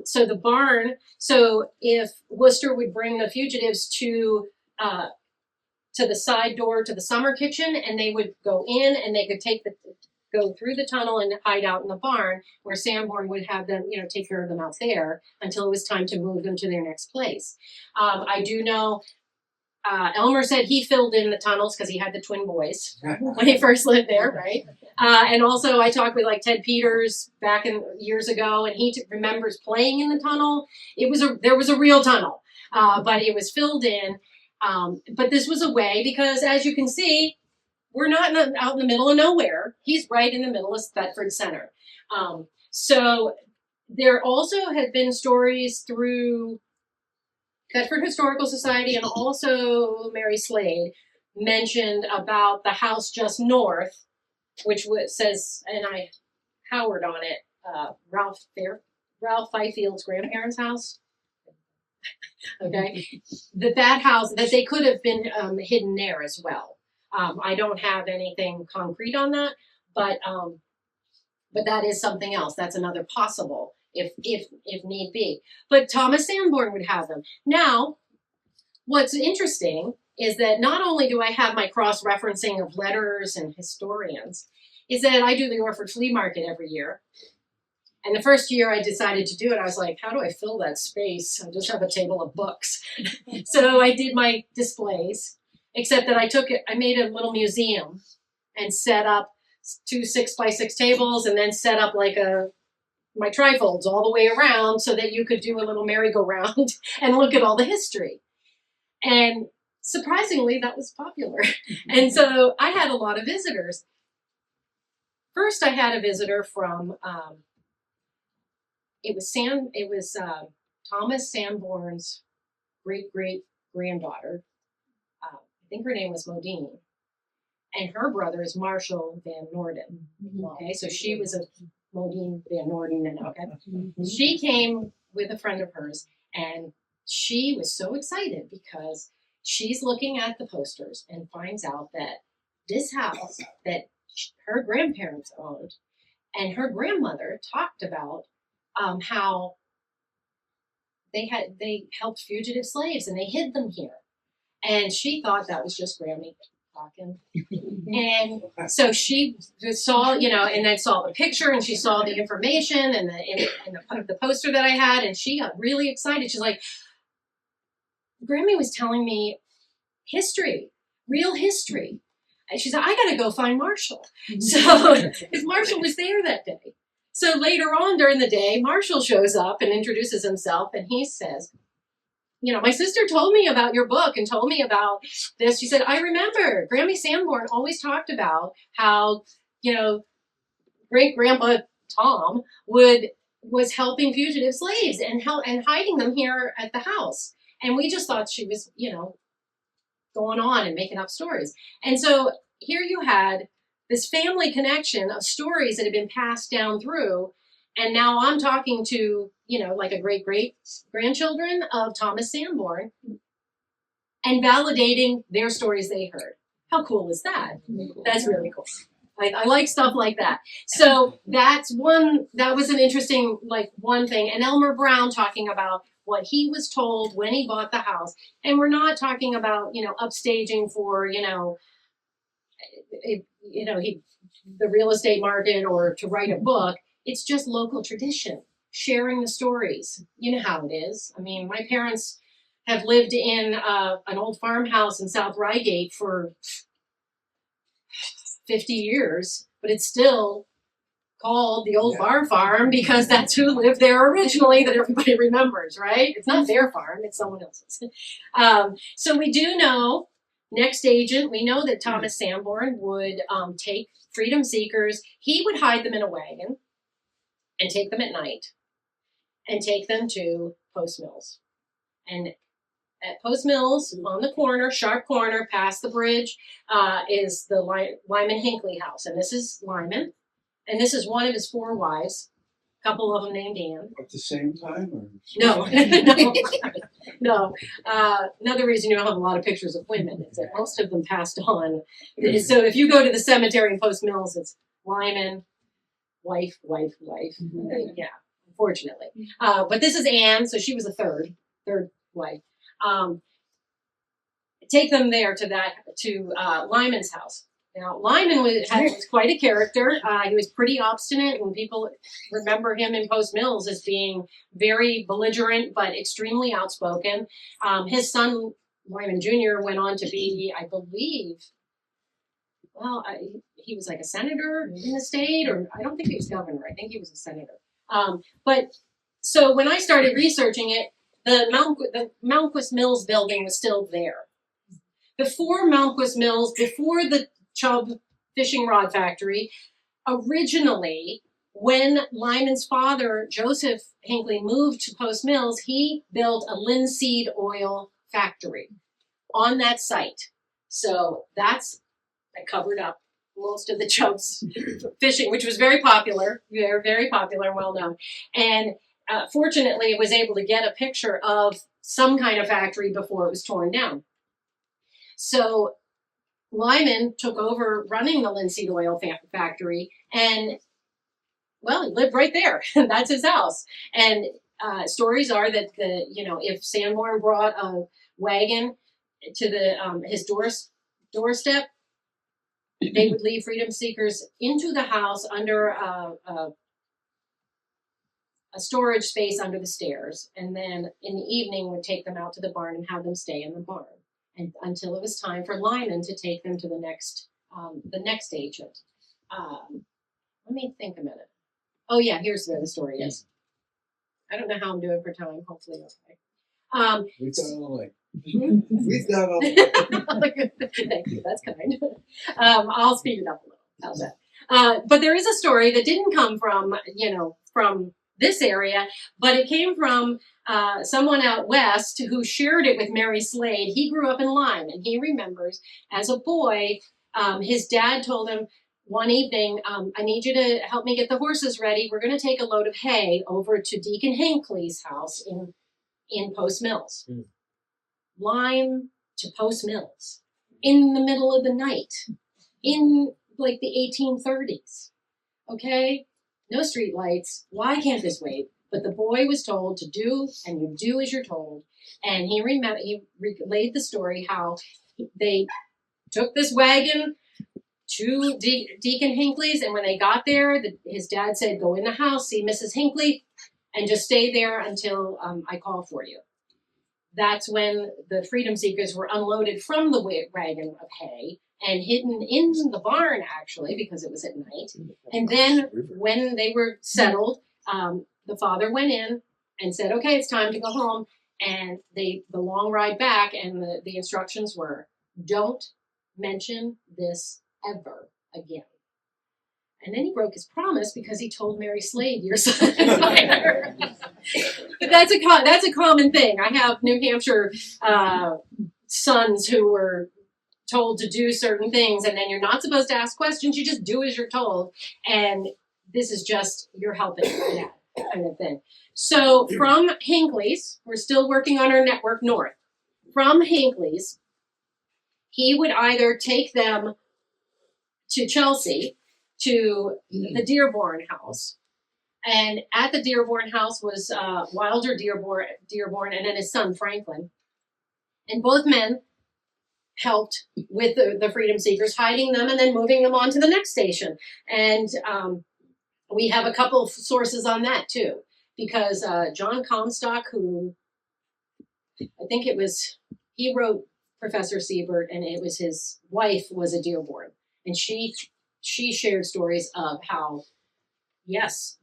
So the barn, so if Worcester would bring the fugitives to the side door to the summer kitchen, and they would go in, and they could go through the tunnel and hide out in the barn, where Sanborn would have them, take care of them out there until it was time to move them to their next place. I do know Elmer said he filled in the tunnels because he had the twin boys when he first lived there, right? And also I talked with Ted Peters back years ago, and he remembers playing in the tunnel. There was a real tunnel, but it was filled in. But this was a way, because as you can see, we're not out in the middle of nowhere. He's right in the middle of Thetford Center. So there also had been stories through Thetford Historical Society, and also Mary Slade mentioned about the house just north, which says, and I Howard on it, Ralph Fifield's grandparents' house. Okay, that house, that they could have been hidden there as well. I don't have anything concrete on that, but that is something else. That's another possible, if need be. But Thomas Sanborn would have them. Now, what's interesting is that not only do I have my cross-referencing of letters and historians, is that I do the Orford Flea Market every year. And the first year I decided to do it, I was like, how do I fill that space? I just have a table of books. So I did my displays, except that I made a little museum and set up 2 6x6 tables and then set up like my trifolds all the way around so that you could do a little merry-go-round and look at all the history. And surprisingly, that was popular. And so I had a lot of visitors. First, I had a visitor from, it was Thomas Sanborn's great-great-granddaughter. I think her name was Modine. And her brother is Marshall Van Norden. Okay, so she was a Modine Van Norden. And okay, she came with a friend of hers, and she was so excited because she's looking at the posters and finds out that this house that her grandparents owned and her grandmother talked about how they helped fugitive slaves and they hid them here. And she thought that was just Grammy talking. And so she saw, and then saw the picture and she saw the information and the poster that I had, and she got really excited. She's like, Grammy was telling me history, real history. And she said, I got to go find Marshall. So, because Marshall was there that day. So later on during the day, Marshall shows up and introduces himself, and he says, my sister told me about your book and told me about this. She said, I remember Grammy Sanborn always talked about how, great grandpa Tom was helping fugitive slaves and hiding them here at the house. And we just thought she was, going on and making up stories. And so here you had this family connection of stories that had been passed down through. And now I'm talking to, like a great-great-grandchildren of Thomas Sanborn and validating their stories they heard. How cool is that? That's really cool. I like stuff like that. So that was an interesting, one thing. And Elmer Brown talking about what he was told when he bought the house. And we're not talking about, upstaging for, the real estate market or to write a book. It's just local tradition, sharing the stories. You know how it is. I mean, my parents have lived in an old farmhouse in South Reigate for 50 years, but it's still called the old Bar Farm because that's who lived there originally that everybody remembers, right? It's not their farm, it's someone else's. So we do know, next agent, we know that Thomas Sanborn would take freedom seekers. He would hide them in a wagon and take them at night and take them to Post Mills. And at Post Mills, on the corner, sharp corner, past the bridge, is the Lyman Hinckley house. And this is Lyman. And this is one of his 4 wives, a couple of them named Anne. At the same time? Or? No, no. Another reason you don't have a lot of pictures of women is that most of them passed on. So if you go to the cemetery in Post Mills, it's Lyman, wife. Yeah, unfortunately. But this is Anne, so she was a third wife. Take them there to Lyman's house. Now, Lyman was quite a character. He was pretty obstinate, and people remember him in Post Mills as being very belligerent but extremely outspoken. His son, Lyman Jr., went on to be, I believe, he was like a senator in the state, or I don't think he was governor. I think he was a senator. But so when I started researching it, the Malmquist Mills building was still there. Before Malmquist Mills, before the Chubb fishing rod factory, originally, when Lyman's father, Joseph Hinckley, moved to Post Mills, he built a linseed oil factory on that site. So that covered up most of the Chubb's fishing, which was very popular, very popular and well known. And fortunately, it was able to get a picture of some kind of factory before it was torn down. So Lyman took over running the linseed oil factory, and he lived right there. That's his house. And stories are that if Sanborn brought a wagon to his doorstep, they would leave freedom seekers into the house under a storage space under the stairs, and then in the evening would take them out to the barn and have them stay in the barn. And until it was time for Lyman to take them to the next agent. Let me think a minute. Oh yeah, here's where the story is. I don't know how I'm doing for time. Hopefully, okay. We've got all night. Hmm? We've got all night. Thank you. That's kind. I'll speed it up a little. How's that? But there is a story that didn't come from from this area, but it came from someone out west who shared it with Mary Slade. He grew up in Lyme, and he remembers as a boy, his dad told him one evening, I need you to help me get the horses ready. We're going to take a load of hay over to Deacon Hinckley's house in Post Mills. Lyme to Post Mills in the middle of the night in like the 1830s. Okay? No street lights. Why can't this wait? But the boy was told to do, and you do as you're told. And he relayed the story how they took this wagon to Deacon Hinckley's, and when they got there, his dad said, go in the house, see Mrs. Hinckley, and just stay there until I call for you. That's when the freedom seekers were unloaded from the wagon of hay and hidden in the barn, actually, because it was at night. And then when they were settled, the father went in and said, okay, it's time to go home. And the long ride back, and the instructions were, don't mention this ever again. And then he broke his promise because he told Mary Slade years later. But that's a common thing. I have New Hampshire sons who were told to do certain things, and then you're not supposed to ask questions. You just do as you're told, and this is just you're helping that kind of thing. So from Hinckley's, we're still working on our network north. From Hinckley's, he would either take them to Chelsea, to the Dearborn house. And at the Dearborn house was Wilder Dearborn and then his son Franklin. And both men helped with the freedom seekers, hiding them and then moving them on to the next station. And we have a couple of sources on that too, because John Comstock, who I think he wrote Professor Siebert, and it was his wife was a Dearborn. And she shared stories of how, yes,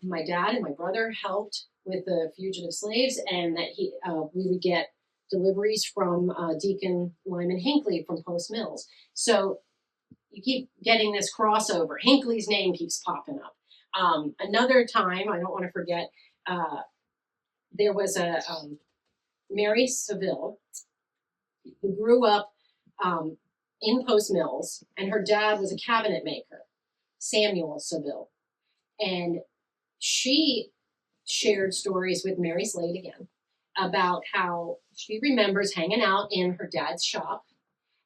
my dad and my brother helped with the fugitive slaves, and that we would get deliveries from Deacon Lyman Hinckley from Post Mills. So you keep getting this crossover. Hinckley's name keeps popping up. Another time, I don't want to forget, there was a Mary Seville who grew up in Post Mills, and her dad was a cabinet maker, Samuel Seville. And she shared stories with Mary Slade again about how she remembers hanging out in her dad's shop,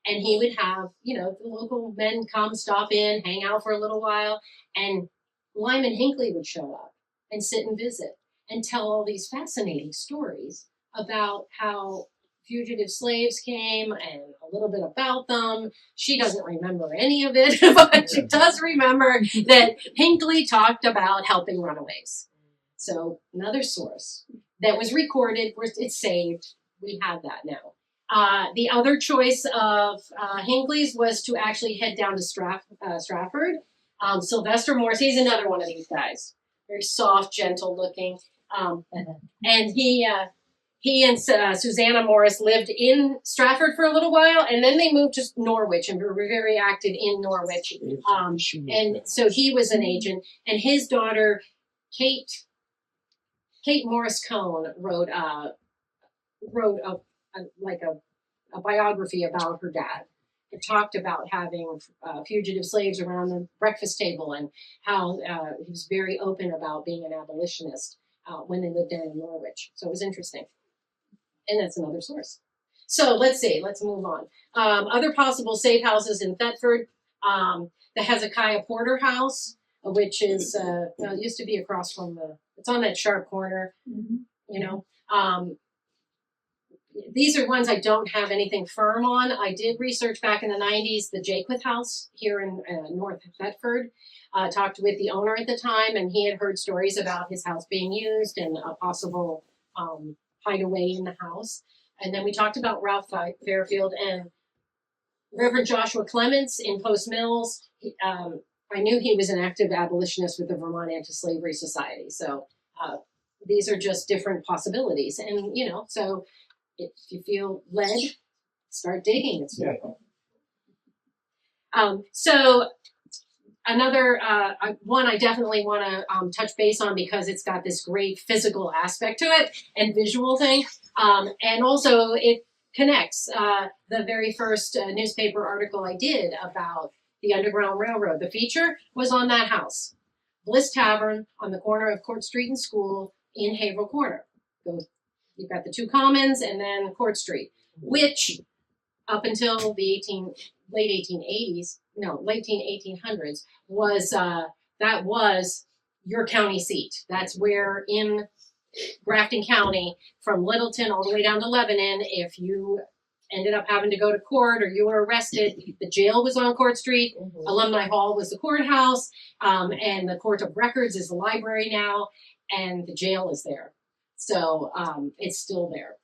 and he would have, the local men come, stop in, hang out for a little while, and Lyman Hinckley would show up and sit and visit and tell all these fascinating stories about how fugitive slaves came and a little bit about them. She doesn't remember any of it, but she does remember that Hinckley talked about helping runaways. So another source that was recorded, it's saved. We have that now. The other choice of Hinckley's was to actually head down to Stratford. Sylvester Morse, he's another one of these guys. Very soft, gentle looking. And he and Susanna Morris lived in Stratford for a little while, and then they moved to Norwich and were very active in Norwich. And so he was an agent, and his daughter, Kate Morris Cone, wrote a biography about her dad. It talked about having fugitive slaves around the breakfast table, and how he was very open about being an abolitionist when they lived there in Norwich. So it was interesting. And that's another source. So let's move on. Other possible safe houses in Thetford, the Hezekiah Porter House, which is, it used to be across from it's on that sharp corner, These are ones I don't have anything firm on. I did research back in the 90s, the Jaquith House here in North Thetford. Talked with the owner at the time, and he had heard stories about his house being used and a possible hideaway in the house. And then we talked about Ralph Fairfield and Reverend Joshua Clements in Post Mills. I knew he was an active abolitionist with the Vermont Anti-Slavery Society. So these are just different possibilities. And, you know, so if you feel led, start digging. It's so another one I definitely want to touch base on because it's got this great physical aspect to it and visual thing. And also it connects the very first newspaper article I did about the Underground Railroad. The feature was on that house, Bliss Tavern on the corner of Court Street and School in Haverhill Corner. You've got the two commons and then Court Street, which up until the late 1800s was that was your county seat. That's where in Grafton County, from Littleton all the way down to Lebanon, if you ended up having to go to court or you were arrested, the jail was on Court Street, Alumni Hall was the courthouse, and the Court of Records is the library now, and the jail is there. So it's still there.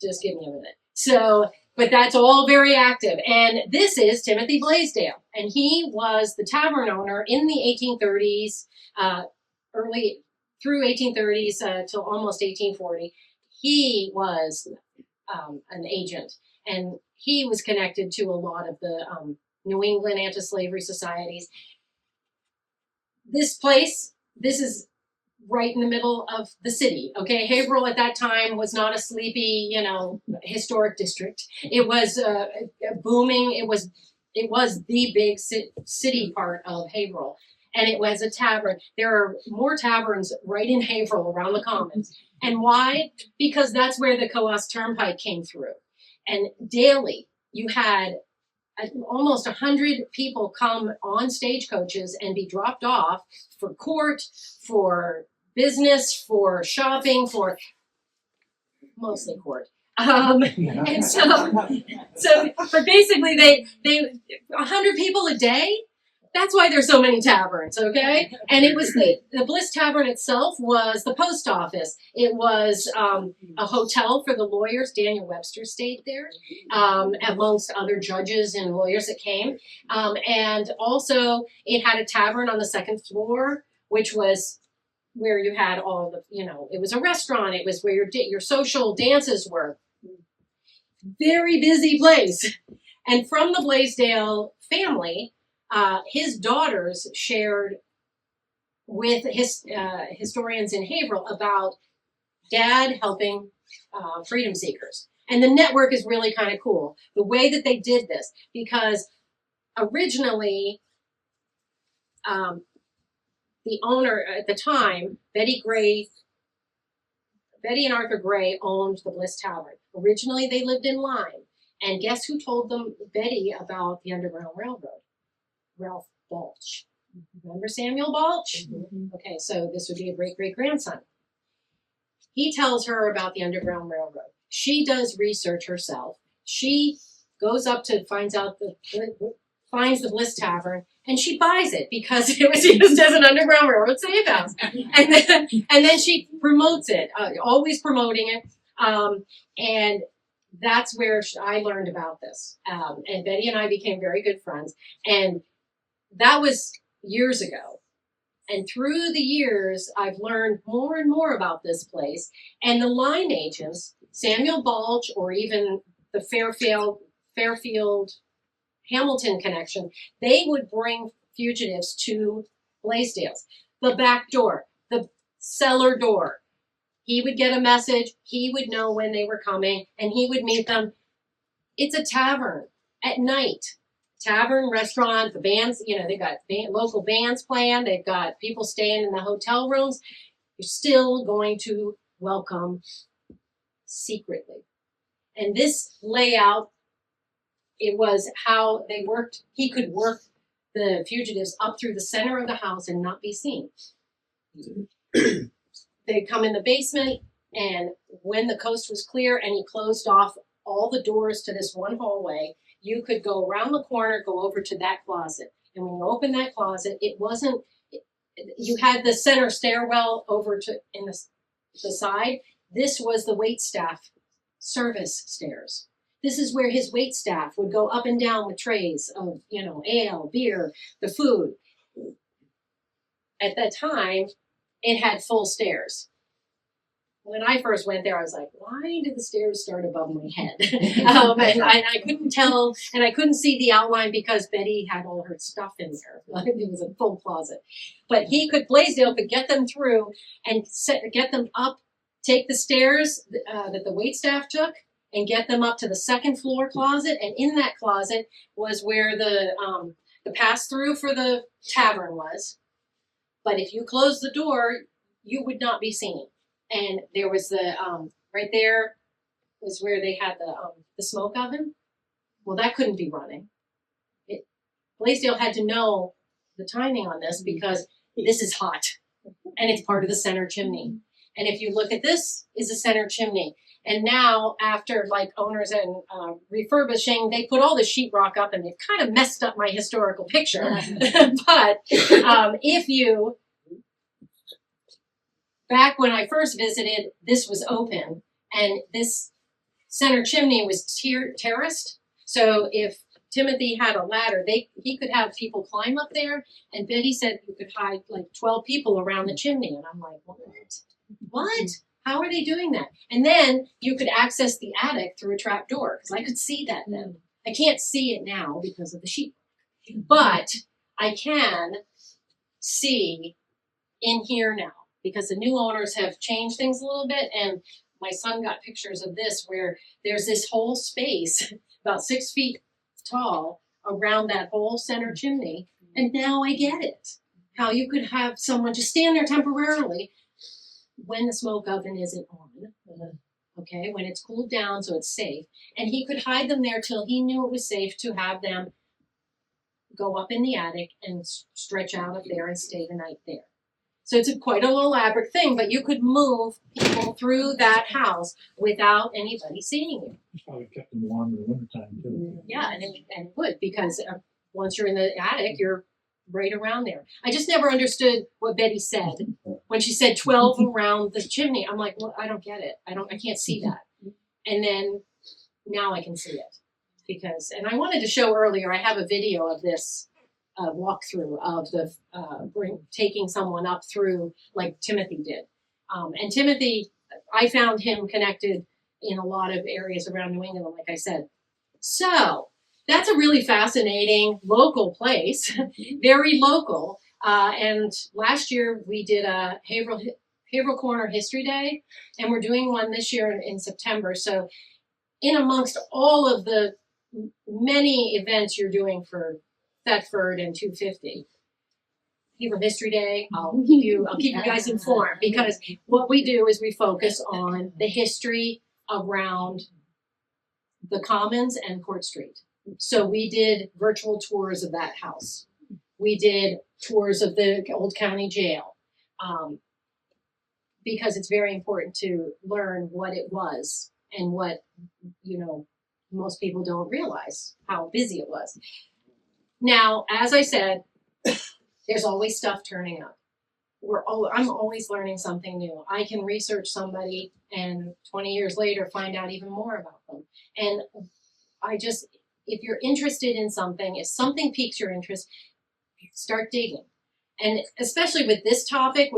Just give me a minute. So, but that's all very active. And this is Timothy Blaisdell. And he was the tavern owner in the 1830s, early through 1830s till almost 1840. He was an agent, and he was connected to a lot of the New England anti-slavery societies. This place, this is right in the middle of the city. Okay, Haverhill at that time was not a sleepy, you know, historic district. It was booming. It was the big city part of Haverhill, and it was a tavern. There are more taverns right in Haverhill around the Commons. And why? Because that's where the Coast Turnpike came through, and daily you had almost 100 people come on stagecoaches and be dropped off for court, for business, for shopping, for mostly court. And so, but basically they 100 people a day. That's why there's so many taverns, okay? And it was the Bliss Tavern itself was the post office. It was a hotel for the lawyers. Daniel Webster stayed there, amongst other judges and lawyers that came. And also it had a tavern on the second floor, which was where you had all the, you know, it was a restaurant. It was where your social dances were. Very busy place. And from the Blaisdell family, his daughters shared with historians in Haverhill about Dad helping freedom seekers. And the network is really kind of cool, the way that they did this, because originally the owner at the time, Betty and Arthur Gray owned the Bliss Tavern. Originally they lived in Lyme. And guess who told Betty about the Underground Railroad? Ralph Balch. Remember Samuel Balch? Mm-hmm. Okay, so this would be a great-great-grandson. He tells her about the Underground Railroad. She does research herself. She goes up to finds the Bliss Tavern, and she buys it because it was used as an Underground Railroad safe house. And then she promotes it, always promoting it. And that's where I learned about this. And Betty and I became very good friends. And that was years ago. And through the years, I've learned more and more about this place. And the line agents, Samuel Balch, or even the Fairfield Hamilton connection, they would bring fugitives to Blaisdell's. The back door, the cellar door. He would get a message. He would know when they were coming, and he would meet them. It's a tavern at night. Tavern, restaurant, the bands, you know, they've got local bands playing. They've got people staying in the hotel rooms. You're still going to welcome secretly. And this layout, it was how they worked. He could work the fugitives up through the center of the house and not be seen. They'd come in the basement, and when the coast was clear and he closed off all the doors to this one hallway, you could go around the corner, go over to that closet. And when you open that closet, you had the center stairwell over to the side. This was the waitstaff service stairs. This is where his wait staff would go up and down with trays of, ale, beer, the food. At that time, it had full stairs. When I first went there, I was like, why did the stairs start above my head? And I couldn't tell, and I couldn't see the outline because Betty had all her stuff in there. It was a full closet. But Blaisdell could get them through and get them up, take the stairs that the waitstaff took, and get them up to the second floor closet. And in that closet was where the pass-through for the tavern was. But if you closed the door, you would not be seen. And there was right there was where they had the smoke oven. Well, that couldn't be running. Blaisdell had to know the timing on this because this is hot and it's part of the center chimney. And if you look at this, is a center chimney. And now after owners and refurbishing, they put all the sheetrock up and they've kind of messed up my historical picture. But if you back when I first visited, this was open, and this center chimney was terraced. So if Timothy had a ladder, he could have people climb up there, and Betty said you could hide 12 people around the chimney. And I'm like, what? How are they doing that? And then you could access the attic through a trap door, because I could see that then. I can't see it now because of the sheetrock, but I can see in here now, because the new owners have changed things a little bit, and my son got pictures of this where there's this whole space about 6 feet tall around that whole center chimney, and now I get it. How you could have someone just stand there temporarily when the smoke oven isn't on, okay, when it's cooled down so it's safe, and he could hide them there till he knew it was safe to have them go up in the attic and stretch out up there and stay the night there. So it's quite an elaborate thing, but you could move people through that house without anybody seeing you. It's probably kept them warm in the wintertime too. Yeah, and it would, because once you're in the attic, you're right around there. I just never understood what Betty said when she said 12 around the chimney. I'm like, well, I don't get it. I can't see that. And then now I can see it and I wanted to show earlier, I have a video of this walkthrough of the taking someone up through like Timothy did. And Timothy, I found him connected in a lot of areas around New England, like I said. So that's a really fascinating local place, very local. And last year we did a Haverhill Corner History Day, and we're doing one this year in September. So in amongst all of the many events you're doing for Thetford and 250, Haverhill History Day, I'll keep you guys informed, because what we do is we focus on the history around the Commons and Court Street. So we did virtual tours of that house. We did tours of the old county jail, because it's very important to learn what it was and what, most people don't realize how busy it was. Now, as I said, there's always stuff turning up. I'm always learning something new. I can research somebody and 20 years later find out even more about them. And if you're interested in something, if something piques your interest, start digging. And especially with this topic,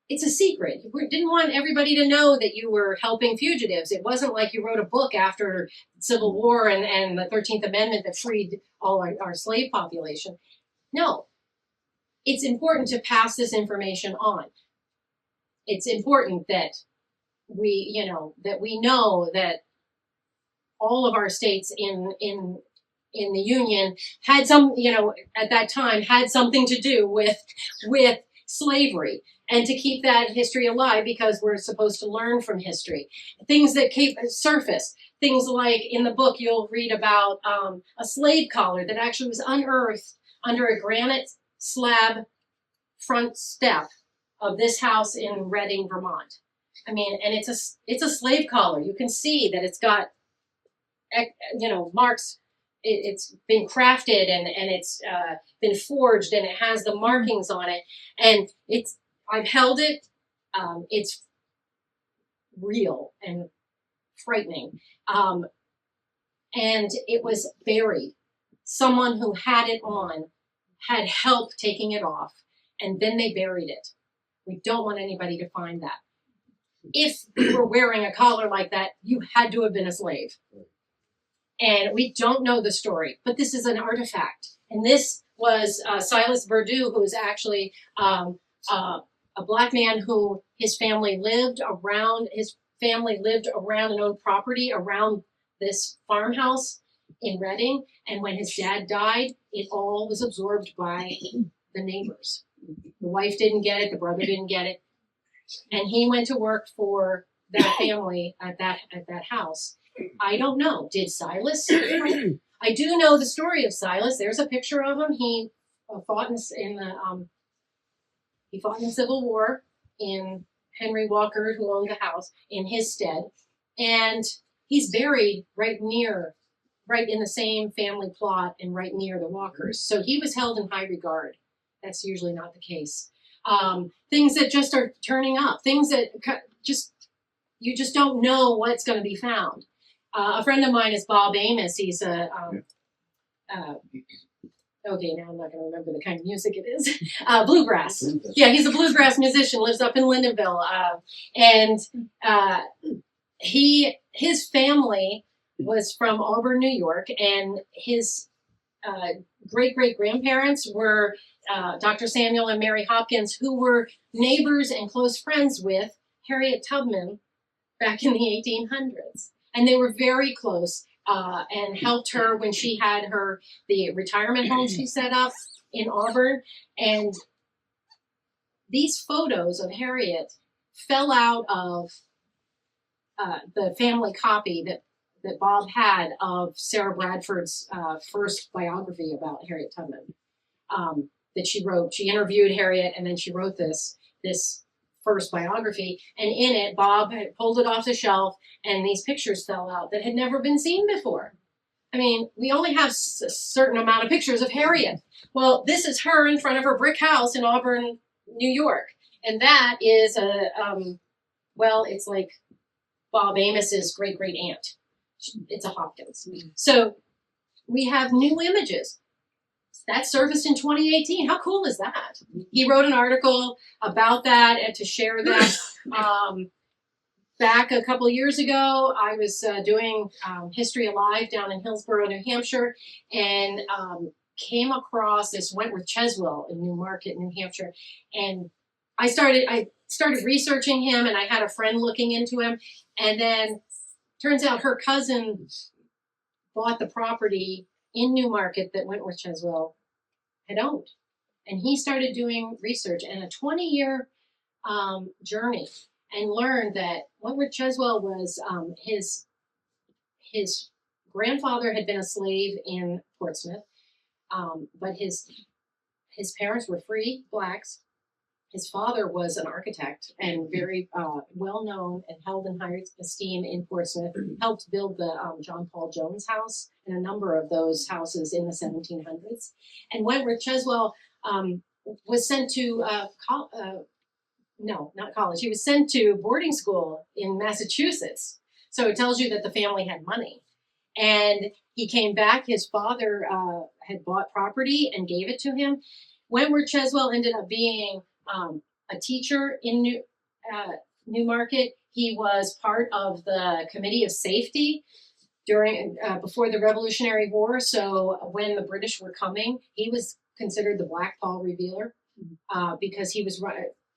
it's a secret. We didn't want everybody to know that you were helping fugitives. It wasn't like you wrote a book after the Civil War and the 13th Amendment that freed all our slave population. No. It's important to pass this information on. It's important that we know that all of our states in the Union had at that time had something to do with slavery, and to keep that history alive, because we're supposed to learn from history. Things that surface, things like in the book you'll read about a slave collar that actually was unearthed under a granite slab front step of this house in Reading, Vermont. I mean, and it's a slave collar. You can see that it's got marks. It's been crafted and it's been forged, and it has the markings on it. And I've held it. It's real and frightening. and it was buried. Someone who had it on had help taking it off, and then they buried it. We don't want anybody to find that. If you were wearing a collar like that, you had to have been a slave. And we don't know the story, but this is an artifact. And this was Silas Verdue, who is actually a black man who his family lived around. His family lived around and owned property around this farmhouse in Reading. And when his dad died, it all was absorbed by the neighbors. The wife didn't get it, the brother didn't get it. And he went to work for that family at that house. I don't know. Did Silas? I do know the story of Silas. There's a picture of him. He fought in the Civil War in Henry Walker, who owned the house, in his stead, and he's buried right in the same family plot and right near the Walkers. So he was held in high regard. That's usually not the case. Things that just are turning up. Things that you just don't know what's going to be found. A friend of mine is Bob Amos. He's okay, now I'm not going to remember the kind of music it is. Bluegrass. Yeah, he's a bluegrass musician, lives up in Lyndonville. And his family was from Auburn, New York, and his great-great-grandparents were Dr. Samuel and Mary Hopkins, who were neighbors and close friends with Harriet Tubman back in the 1800s. And they were very close and helped her when she had the retirement home she set up in Auburn. And these photos of Harriet fell out of the family copy that Bob had of Sarah Bradford's first biography about Harriet Tubman that she wrote. She interviewed Harriet, and then she wrote this first biography, and in it, Bob had pulled it off the shelf, and these pictures fell out that had never been seen before. I mean, we only have a certain amount of pictures of Harriet. Well, this is her in front of her brick house in Auburn, New York, and that is it's like Bob Amos's great-great-aunt. It's a Hopkins. So we have new images. That surfaced in 2018. How cool is that? He wrote an article about that and to share that. Back a couple of years ago, I was doing History Alive down in Hillsborough, New Hampshire, and came across this Wentworth Cheswell in Newmarket, New Hampshire. And I started researching him, and I had a friend looking into him. And then turns out her cousin bought the property in Newmarket that Wentworth Cheswell had owned. And he started doing research and a 20-year journey, and learned that Wentworth Cheswell was his grandfather had been a slave in Portsmouth, but his parents were free blacks. His father was an architect and very well known and held in high esteem in Portsmouth. Helped build the John Paul Jones House and a number of those houses in the 1700s. And Wentworth Cheswell was sent to not college. He was sent to boarding school in Massachusetts. So it tells you that the family had money. And he came back. His father had bought property and gave it to him. Wentworth Cheswell ended up being a teacher in Newmarket. He was part of the Committee of Safety before the Revolutionary War. So when the British were coming, he was considered the Black Paul Revealer because he was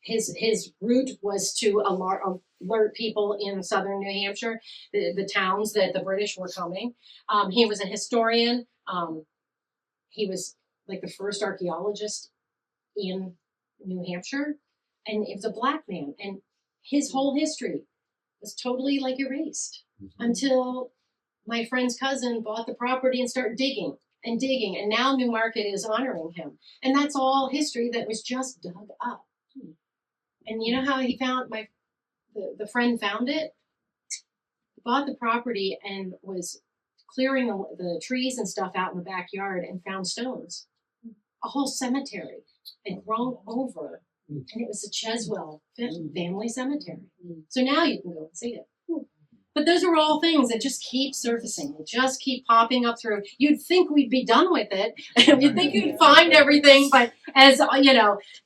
his route was to alert people in southern New Hampshire, the towns that the British were coming. He was a historian. He was like the first archaeologist in New Hampshire, and it was a black man, and his whole history was totally like erased until my friend's cousin bought the property and started digging, and now Newmarket is honoring him, and that's all history that was just dug up. And you know how he found the friend found it? He bought the property and was clearing the trees and stuff out in the backyard and found stones, a whole cemetery, and grown over, and it was a Cheswell family cemetery. So now you can go and see it. But those are all things that just keep surfacing. They just keep popping up through. You'd think we'd be done with it. You'd think you'd find everything. But as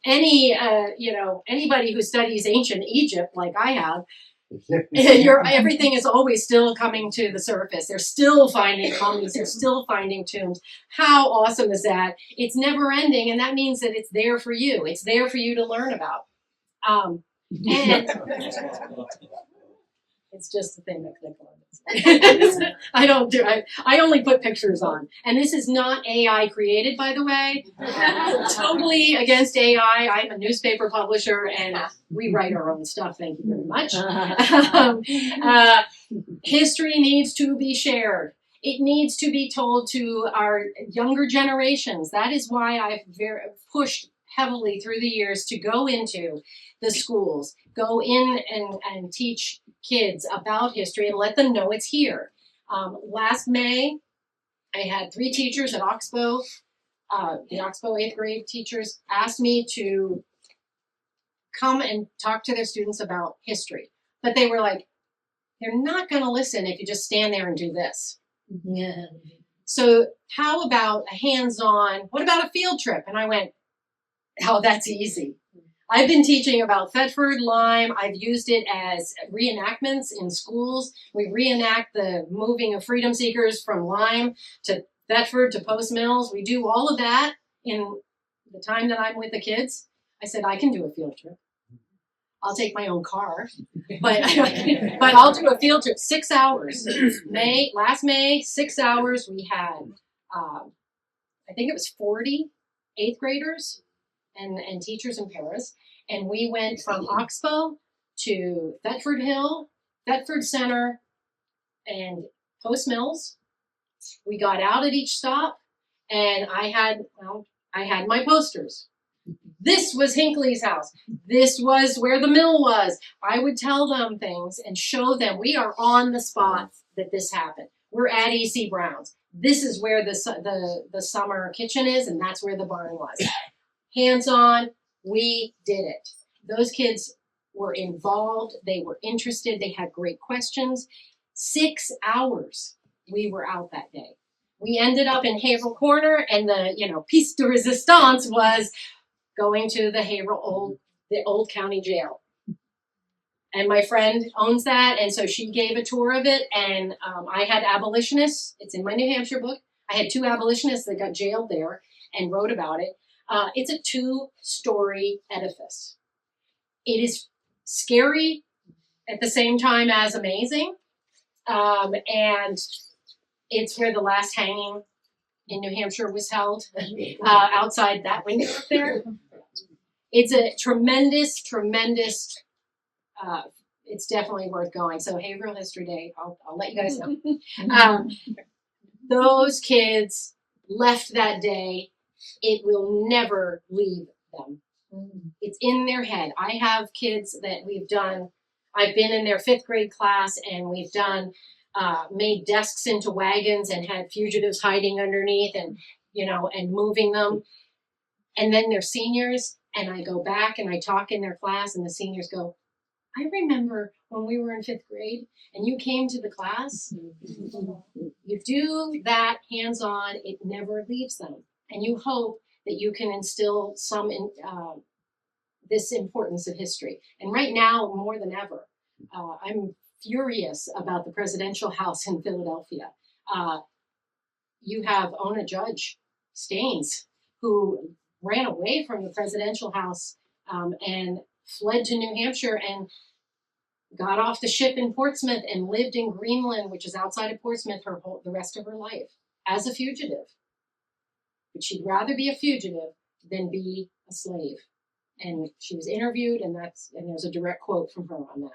anybody who studies ancient Egypt, like I have, everything is always still coming to the surface. They're still finding mummies. They're still finding tombs. How awesome is that? It's never ending, and that means that it's there for you. It's there for you to learn about. And it's just the thing that click on this. I only put pictures on. And this is not AI created, by the way. Totally against AI. I'm a newspaper publisher and we write our own stuff. Thank you very much. History needs to be shared. It needs to be told to our younger generations. That is why I've pushed heavily through the years to go into the schools, go in and teach kids about history and let them know it's here. Last May, I had 3 teachers at Oxbow, the Oxbow 8th grade teachers asked me to come and talk to their students about history. But they were like, they're not going to listen if you just stand there and do this. Yeah. So how about a hands-on, what about a field trip? And I went, oh, that's easy. I've been teaching about Thetford, Lyme. I've used it as reenactments in schools. We reenact the moving of freedom seekers from Lyme to Thetford to Post Mills. We do all of that in the time that I'm with the kids. I said, I can do a field trip. I'll take my own car, but I'll do a field trip, 6 hours. Last May, 6 hours. We had, I think it was 40 8th graders and teachers and paras. And we went from Oxbow to Thetford Hill, Thetford Center, and Post Mills. We got out at each stop, and I had my posters. This was Hinckley's house. This was where the mill was. I would tell them things and show them we are on the spot that this happened. We're at E.C. Brown's. This is where the summer kitchen is, and that's where the barn was. Hands-on, we did it. Those kids were involved. They were interested. They had great questions. 6 hours we were out that day. We ended up in Haverhill Corner, and the piece de resistance was going to the old county jail. And my friend owns that, and so she gave a tour of it, and I had abolitionists. It's in my New Hampshire book. I had 2 abolitionists that got jailed there and wrote about it. It's a 2-story edifice. It is scary at the same time as amazing, and it's where the last hanging in New Hampshire was held, outside that window up there. It's a tremendous, it's definitely worth going. So Haverhill History Day, I'll let you guys know. Those kids left that day. It will never leave them. It's in their head. I have kids that I've been in their 5th grade class, and we've made desks into wagons and had fugitives hiding underneath and moving them. And then they're seniors, and I go back and I talk in their class, and the seniors go, I remember when we were in 5th grade and you came to the class. You do that hands-on, it never leaves them. And you hope that you can instill this importance of history. And right now, more than ever, I'm furious about the presidential house in Philadelphia. You have Ona Judge Staines, who ran away from the presidential house and fled to New Hampshire and got off the ship in Portsmouth and lived in Greenland, which is outside of Portsmouth, the rest of her life as a fugitive. But she'd rather be a fugitive than be a slave. And she was interviewed, and there's a direct quote from her on that.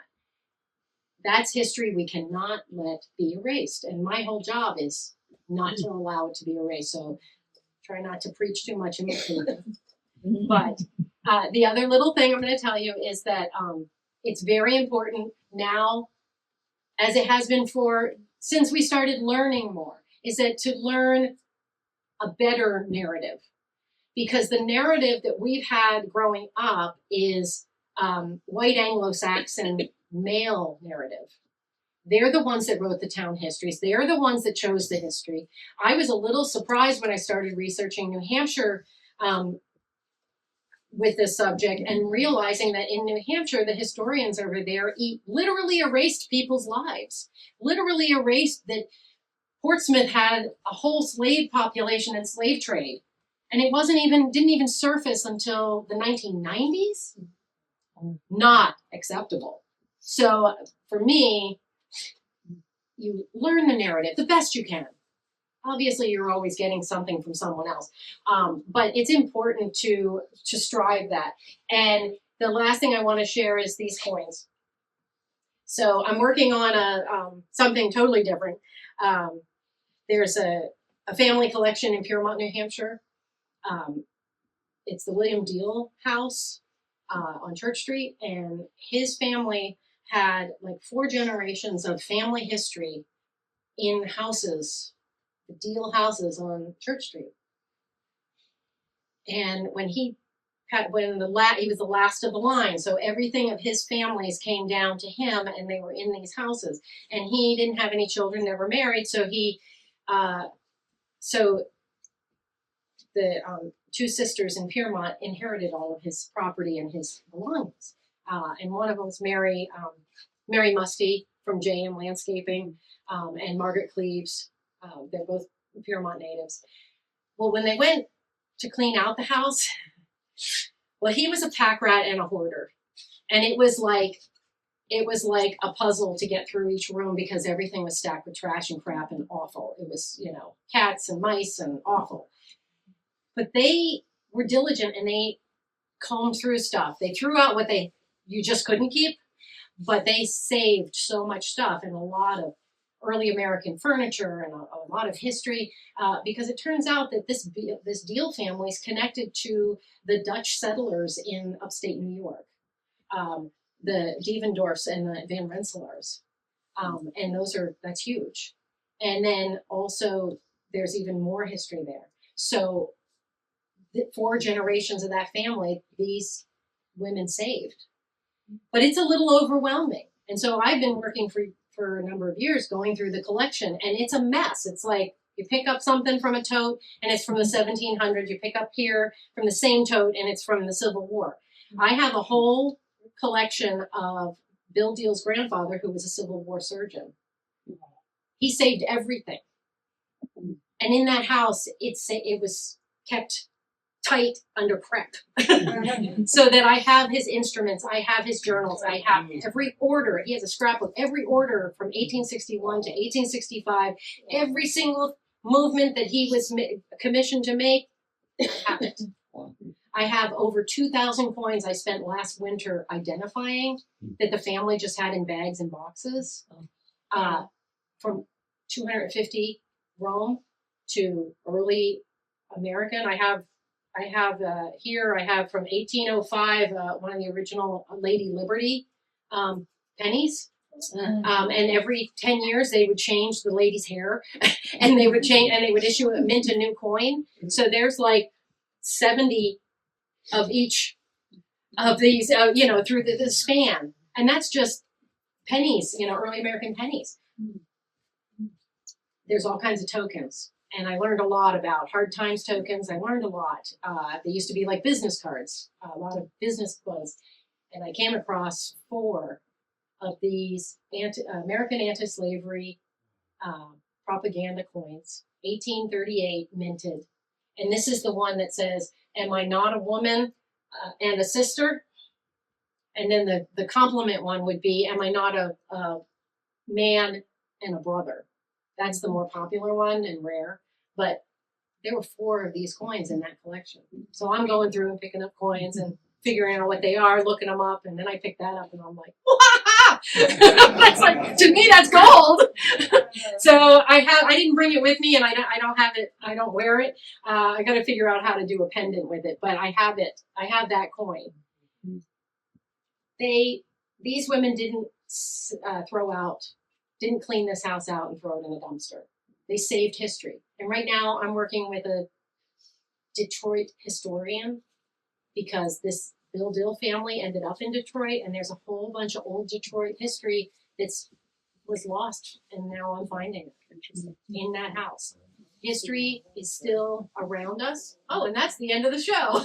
That's history we cannot let be erased. And my whole job is not to allow it to be erased. So try not to preach too much in between. But the other little thing I'm going to tell you is that it's very important now, as it has been since we started learning more, is that to learn a better narrative. Because the narrative that we've had growing up is white Anglo-Saxon male narrative. They're the ones that wrote the town histories. They're the ones that chose the history. I was a little surprised when I started researching New Hampshire with this subject and realizing that in New Hampshire, the historians over there literally erased people's lives, literally erased that Portsmouth had a whole slave population and slave trade. And it didn't even surface until the 1990s. Not acceptable. So for me, you learn the narrative the best you can. Obviously, you're always getting something from someone else, but it's important to strive that. And the last thing I want to share is these coins. So I'm working on something totally different. There's a family collection in Piermont, New Hampshire. It's the William Deal House on Church Street, and his family had like 4 generations of family history in houses, the Deal houses on Church Street. And when he was the last of the line, so everything of his families came down to him, and they were in these houses. And he didn't have any children, never married, so the 2 sisters in Piermont inherited all of his property and his belongings. And one of them was Mary Musty from J.M. Landscaping, and Margaret Cleaves. They're both Piermont natives. Well, when they went to clean out the house, well, he was a pack rat and a hoarder. And it was like a puzzle to get through each room because everything was stacked with trash and crap and awful. It was, cats and mice and awful. But they were diligent and they combed through stuff. They threw out what you just couldn't keep, but they saved so much stuff and a lot of early American furniture and a lot of history, because it turns out that this Deal family is connected to the Dutch settlers in upstate New York, the Devendorfs and the Van Rensselaers, and that's huge. And then also there's even more history there. So 4 generations of that family, these women saved. But it's a little overwhelming. And so I've been working for a number of years going through the collection, and it's a mess. It's like you pick up something from a tote and it's from the 1700s. You pick up here from the same tote and it's from the Civil War. I have a whole collection of Bill Deal's grandfather, who was a Civil War surgeon. He saved everything. And in that house, it was kept tight under prep so that I have his instruments, I have his journals, I have every order. He has a scrapbook, every order from 1861 to 1865, every single movement that he was commissioned to make, I have it. I have over 2,000 coins I spent last winter identifying that the family just had in bags and boxes, from 250 Rome to early American. I have here, I have from 1805, one of the original Lady Liberty pennies. And every 10 years they would change the lady's hair and they would mint a new coin. So there's like 70 of each of these, through the span. And that's just pennies, early American pennies. There's all kinds of tokens. And I learned a lot about hard times tokens. I learned a lot. They used to be like business cards, a lot of business clothes. And I came across 4 of these American anti-slavery propaganda coins, 1838 minted. And this is the one that says, "Am I not a woman and a sister?" And then the compliment one would be, "Am I not a man and a brother?" That's the more popular one and rare. But there were 4 of these coins in that collection. So I'm going through and picking up coins and figuring out what they are, looking them up, and then I pick that up and I'm like, wow! That's like, to me, that's gold. So I didn't bring it with me, and I don't have it. I don't wear it. I got to figure out how to do a pendant with it, but I have it. I have that coin. These women didn't didn't clean this house out and throw it in a dumpster. They saved history. And right now I'm working with a Detroit historian because this Bill Dill family ended up in Detroit, and there's a whole bunch of old Detroit history that's was lost, and now I'm finding it in that house. History is still around us. Oh, and that's the end of the show.